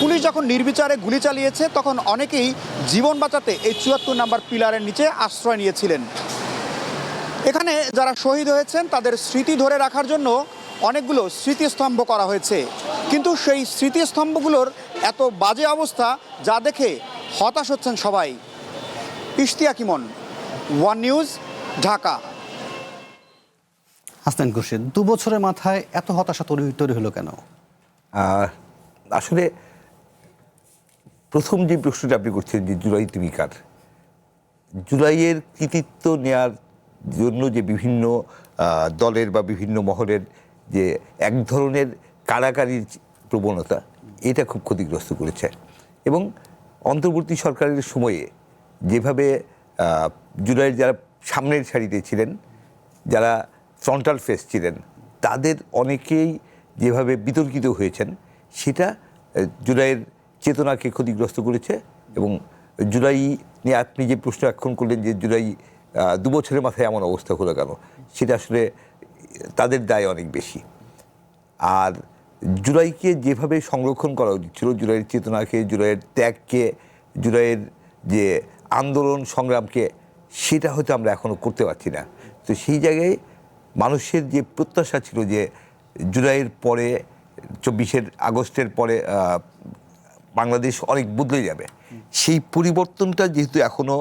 পুলিশ যখন নির্বিচারে গুলি চালিয়েছে, তখন অনেকেই জীবন বাঁচাতে এই 74 নম্বর পিলারের নিচে আশ্রয় নিয়েছিলেন। এখানে যারা শহীদ হয়েছেন তাদের স্মৃতি ধরে রাখার জন্য অনেকগুলো স্মৃতিস্তম্ভ করা হয়েছে, কিন্তু সেই স্মৃতিস্তম্ভগুলোর এত বাজে অবস্থা যা দেখে হতাশ হচ্ছেন সবাই। ইশতিয়াক ইমন, ওয়ান নিউজ, ঢাকা। হাসনাইন খুরশিদ, 2 বছরের মাথায় এত হতাশা তৈরি হলো কেন? আসলে প্রথম যে প্রশ্নটা আপনি করছেন যে জুলাই তুমি কার, জুলাইয়ের কৃতিত্ব নেয়ার জন্য যে বিভিন্ন দলের বা বিভিন্ন মহলের যে এক ধরনের কারাকারির প্রবণতা, এটা খুব ক্ষতিগ্রস্ত করেছে। এবং অন্তর্বর্তী সরকারের সময়ে যেভাবে জুলাইয়ের যারা সামনের সারিতে ছিলেন, যারা ফ্রন্টাল ফেস ছিলেন, তাদের অনেকেই যেভাবে বিতর্কিত হয়েছেন, সেটা জুলাইয়ের চেতনাকে ক্ষতিগ্রস্ত করেছে। এবং জুলাই নিয়ে আপনি যে প্রশ্ন এখন করলেন যে জুলাই 2 বছরের মাথায় এমন অবস্থা হলো কেন, সেটা আসলে তাদের দায় অনেক বেশি। আর জুলাইকে যেভাবে সংরক্ষণ করা উচিত ছিল, জুলাইয়ের চেতনাকে, জুলাইয়ের ত্যাগকে, জুলাইয়ের যে আন্দোলন সংগ্রামকে, সেটা হয়তো আমরা এখনও করতে পারছি না। তো সেই জায়গায় মানুষের যে প্রত্যাশা ছিল যে জুলাইয়ের পরে, 24 আগস্টের পরে বাংলাদেশ অনেক বদলে যাবে, সেই পরিবর্তনটা যেহেতু এখনও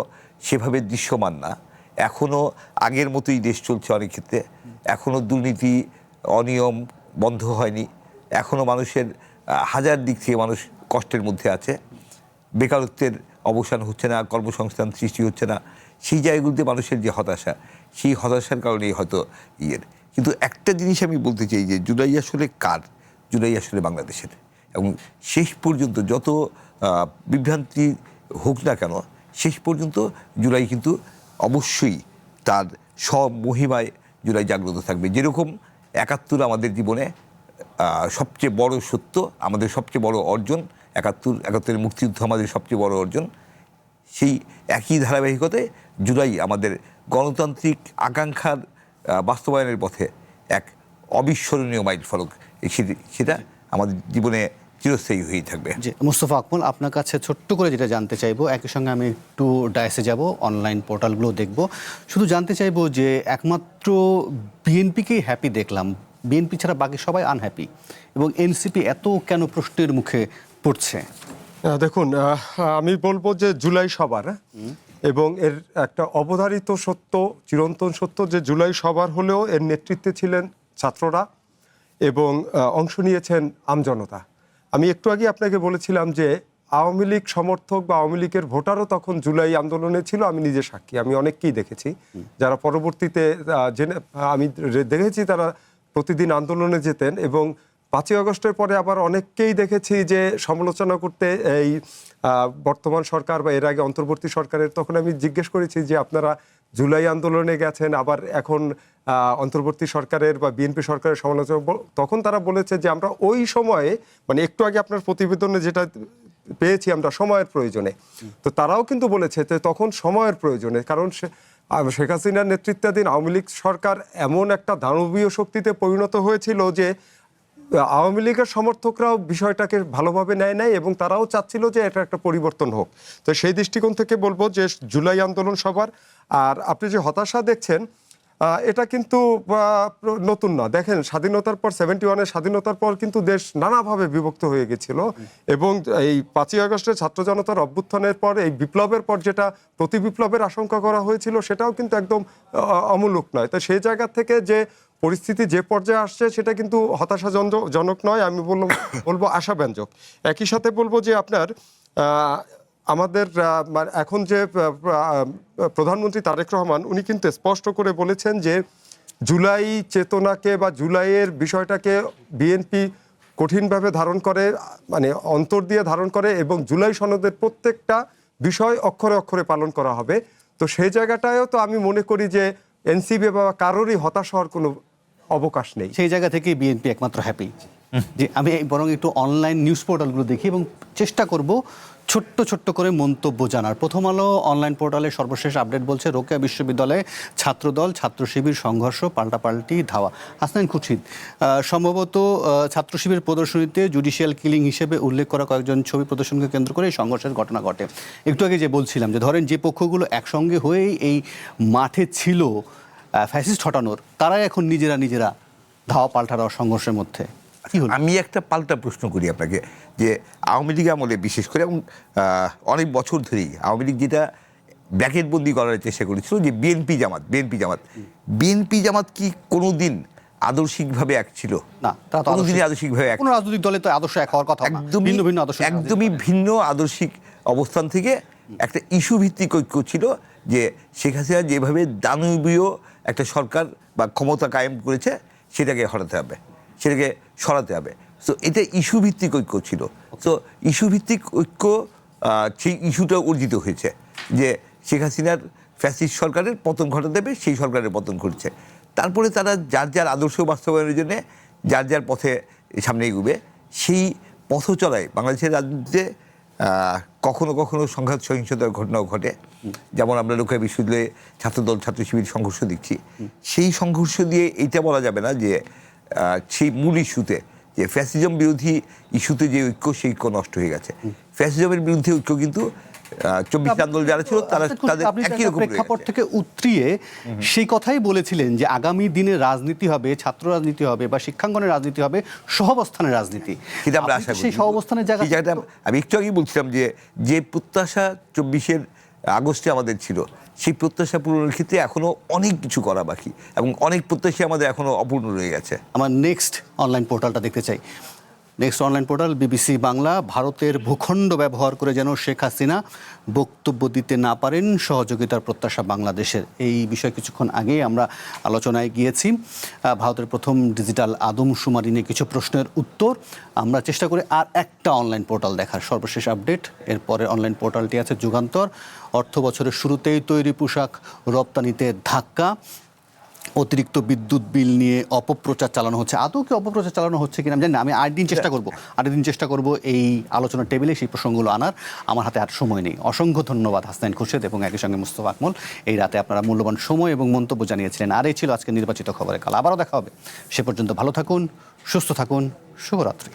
সেভাবে দৃশ্যমান না, এখনও আগের মতোই দেশ চলছে অনেক ক্ষেত্রে, এখনও দুর্নীতি, অনিয়ম বন্ধ হয়নি, এখনও মানুষের হাজার দিক থেকে মানুষ কষ্টের মধ্যে আছে, বেকারত্বের অবসান হচ্ছে না, কর্মসংস্থান সৃষ্টি হচ্ছে না, সেই জায়গাগুলোতে মানুষের যে হতাশা, সেই হতাশার কারণেই হয়তো কিন্তু একটা জিনিস আমি বলতে চাই যে জুলাই আসলে কার, জুলাই আসলে বাংলাদেশের। এবং শেষ পর্যন্ত যত বিভ্রান্তি হোক না কেন, শেষ পর্যন্ত জুলাই কিন্তু অবশ্যই তার সব মহিমায় জুলাই জাগ্রত থাকবে। যেরকম 71 আমাদের জীবনে সবচেয়ে বড় সত্য, আমাদের সবচেয়ে বড় অর্জন, 71 মুক্তিযুদ্ধ আমাদের সবচেয়ে বড় অর্জন, সেই একই ধারাবাহিকতায় জুলাই আমাদের গণতান্ত্রিক আকাঙ্ক্ষার বাস্তবায়নের পথে এক অবিস্মরণীয় মাইল ফলক, সেটা আমাদের জীবনে চিরস্থায়ী হয়েই থাকবে। জি, মুস্তফা আকমল, আপনার কাছে ছোট্ট করে যেটা জানতে চাইবো, একই সঙ্গে আমি একটু ডায়াসে যাব, অনলাইন পোর্টালগুলো দেখব, শুধু জানতে চাইবো যে একমাত্র বিএনপিকেই হ্যাপি দেখলাম, বিএনপি ছাড়া বাকি সবাই আনহ্যাপি, এবং এনসিপি এত কেন প্রশ্নের মুখে পড়ছে? দেখুন, আমি বলবো যে জুলাই সবার, এবং এর একটা অবধারিত সত্য, চিরন্তন সত্য যে জুলাই সবার হলেও এর নেতৃত্বে ছিলেন ছাত্ররা এবং অংশ নিয়েছেন আমজনতা। আমি একটু আগে আপনাকে বলেছিলাম যে আওয়ামী লীগ সমর্থক বা আওয়ামী লীগের ভোটারও তখন জুলাই আন্দোলনে ছিল। আমি নিজে সাক্ষী, আমি অনেককেই দেখেছি যারা পরবর্তীতে আমি দেখেছি তারা প্রতিদিন আন্দোলনে যেতেন, এবং 5ই আগস্টের পরে আবার অনেককেই দেখেছি যে সমালোচনা করতে এই বর্তমান সরকার বা এর আগে অন্তর্বর্তী সরকারের। তখন আমি জিজ্ঞেস করেছি যে আপনারা জুলাই আন্দোলনে গেছেন, আবার এখন অন্তর্বর্তী সরকারের বা বিএনপি সরকারের সমালোচনা, তখন তারা বলেছে যে আমরা ওই সময়ে, মানে একটু আগে আপনার প্রতিবেদনে যেটা পেয়েছি আমরা, সময়ের প্রয়োজনে। তো তারাও কিন্তু বলেছে যে তখন সময়ের প্রয়োজনে, কারণ শেখ হাসিনার নেতৃত্বাধীন আওয়ামী লীগ সরকার এমন একটা দানবীয় শক্তিতে পরিণত হয়েছিল যে আওয়ামী লীগের সমর্থকরাও বিষয়টাকে ভালোভাবে নেয় নাই, এবং তারাও চাচ্ছিল যে এটা একটা পরিবর্তন হোক। তো সেই দৃষ্টিকোণ থেকে বলবো যে জুলাই আন্দোলন সবার। আর আপনি যে হতাশা দেখছেন, এটা কিন্তু নতুন না। দেখেন, স্বাধীনতার পর 71-এর স্বাধীনতার পর কিন্তু দেশ নানাভাবে বিভক্ত হয়ে গেছিল, এবং এই 5ই আগস্টের ছাত্র জনতার অভ্যুত্থানের পর, এই বিপ্লবের পর যেটা প্রতি বিপ্লবের আশঙ্কা করা হয়েছিল, সেটাও কিন্তু একদম অমূলক নয়। তো সেই জায়গা থেকে যে পরিস্থিতি যে পর্যায়ে আসছে, সেটা কিন্তু হতাশাজনক নয়, আমি বলবো আশাব্যঞ্জক। একই সাথে বলবো যে আপনার আমাদের এখন যে প্রধানমন্ত্রী তারেক রহমান, উনি কিন্তু স্পষ্ট করে বলেছেন যে জুলাই চেতনাকে বা জুলাইয়ের বিষয়টাকে বিএনপি কঠিনভাবে ধারণ করে, মানে অন্তর দিয়ে ধারণ করে, এবং জুলাই সনদের প্রত্যেকটা বিষয় অক্ষরে অক্ষরে পালন করা হবে। তো সেই জায়গাটায়ও তো আমি মনে করি যে এনসিপি বা কারোরই হতাশ হওয়ার কোনো অবকাশ নেই। সেই জায়গা থেকেই বিএনপি একমাত্র হ্যাপি। যে আমি বরং একটু অনলাইন নিউজ পোর্টালগুলো দেখি এবং চেষ্টা করব ছোট্ট ছোট্ট করে মন্তব্য জানার। প্রথম আলো অনলাইন পোর্টালের সর্বশেষ আপডেট বলছে, রোকেয়া বিশ্ববিদ্যালয়ে ছাত্রদল ছাত্র শিবির সংঘর্ষ, পাল্টাপাল্টি ধাওয়া। হাসনাইন খুরশিদ, সম্ভবত ছাত্র শিবির প্রদর্শনীতে জুডিশিয়াল কিলিং হিসেবে উল্লেখ করা কয়েকজন ছবি প্রদর্শনকে কেন্দ্র করে এই সংঘর্ষের ঘটনা ঘটে। একটু আগে যে বলছিলাম যে ধরেন যে পক্ষগুলো একসঙ্গে হয়েই এই মাঠে ছিল ফ্যাসিস্ট হটানোর, তারাই এখন নিজেরা ধাওয়া পাল্টা দেওয়া সংঘর্ষের মধ্যে। আমি একটা পাল্টা প্রশ্ন করি আপনাকে, যে আওয়ামী লীগ আমলে বিশেষ করে এবং অনেক বছর ধরেই আওয়ামী লীগ যেটা ব্র্যাকেটবন্দি করার চেষ্টা করেছিল যে বিএনপি জামাত কি কোনোদিন আদর্শিকভাবে এক ছিল? না, কোনোদিনই আদর্শিকভাবে এক। কোনো রাজনৈতিক দলে তো আদর্শ এক হওয়ার কথা, একদমই ভিন্ন আদর্শিক অবস্থান থেকে একটা ইস্যু ভিত্তিক ঐক্য ছিল, যে শেখ হাসিনা যেভাবে দানবীয় একটা সরকার বা ক্ষমতা কায়েম করেছে, সেটাকে হটাতে হবে, সেটাকে সরাতে হবে। সো এটা ইস্যু ভিত্তিক ঐক্য ছিল। সো ইস্যু ভিত্তিক ঐক্য, সেই ইস্যুটা অর্জিত হয়েছে যে শেখ হাসিনার ফ্যাসিস্ট সরকারের পতন ঘটাতে হবে, সেই সরকারের পতন ঘটেছে। তারপরে তারা যার আদর্শ বাস্তবায়নের জন্য যার পথে সামনে এগোবে, সেই পথ চলায় বাংলাদেশের রাজনীতিতে কখনো কখনো সংঘাত সহিংসতার ঘটনাও ঘটে। যেমন আমরা রোকেয়া বিশ্ববিদ্যালয়ে ছাত্রদল ছাত্র শিবির সংঘর্ষ দেখছি। সেই সংঘর্ষ দিয়ে এইটা বলা যাবে না যে সেই মূল ইস্যুতে, যে ফ্যাসিজম বিরোধী ইস্যুতে যে ঐক্য, সেই ঐক্য নষ্ট হয়ে গেছে। ফ্যাসিজমের বিরুদ্ধে ঐক্য কিন্তু 24 আন্দোলন যারা ছিল তাদের একই রকম প্রেক্ষাপট থেকে উতরিয়ে সেই কথাই বলেছিলেন যে আগামী দিনে রাজনীতি হবে, ছাত্র রাজনীতি হবে বা শিক্ষাঙ্গনের রাজনীতি হবে, সহাবস্থানের রাজনীতি। সেটা আমরা আশা করি। সেই সহাবস্থানের জায়গাটা আমি একটু আগেই বলছিলাম যে প্রত্যাশা 24 আগস্টে আমাদের ছিল, সেই প্রত্যাশা পূরণের ক্ষেত্রে এখনো অনেক কিছু করা বাকি, এবং অনেক প্রত্যাশা আমাদের এখনো অপূর্ণ রয়ে গেছে। আমার নেক্সট অনলাইন পোর্টালটা দেখতে চাই। Next online portal BBC Bangla, ভারতের ভূখণ্ড ব্যবহার করে যেন শেখ হাসিনা বক্তব্য দিতে না পারেন, সহযোগিতার প্রত্যাশা বাংলাদেশের। এই বিষয়ে কিছুক্ষণ আগেই আমরা আলোচনায় গিয়েছি। ভারতের প্রথম ডিজিটাল আদমশুমারি নিয়ে কিছু প্রশ্নের উত্তর। আমরা চেষ্টা করি আর একটা অনলাইন পোর্টাল দেখার, সর্বশেষ আপডেট। এরপরে অনলাইন পোর্টালটি আছে যুগান্তর। অর্থ বছরের শুরুতেই তৈরি পোশাক রপ্তানিতে ধাক্কা, অতিরিক্ত বিদ্যুৎ বিল নিয়ে অপপ্রচার চালানো হচ্ছে। আদৌ কি অপপ্রচার চালানো হচ্ছে কিনা আমি জানি না। আমি আরেকদিন চেষ্টা করব এই আলোচনার টেবিলে সেই প্রসঙ্গগুলো আনার। আমার হাতে আর সময় নেই। অসংখ্য ধন্যবাদ হাসনাইন খুরশিদ এবং একই সঙ্গে মুস্তফা আকমল। এই রাতে আপনারা মূল্যবান সময় এবং মন্তব্য জানিয়েছিলেন। আর এই ছিল আজকে নির্বাচিত খবরের কাল। আবারও দেখা হবে। সে পর্যন্ত ভালো থাকুন, সুস্থ থাকুন, শুভরাত্রি।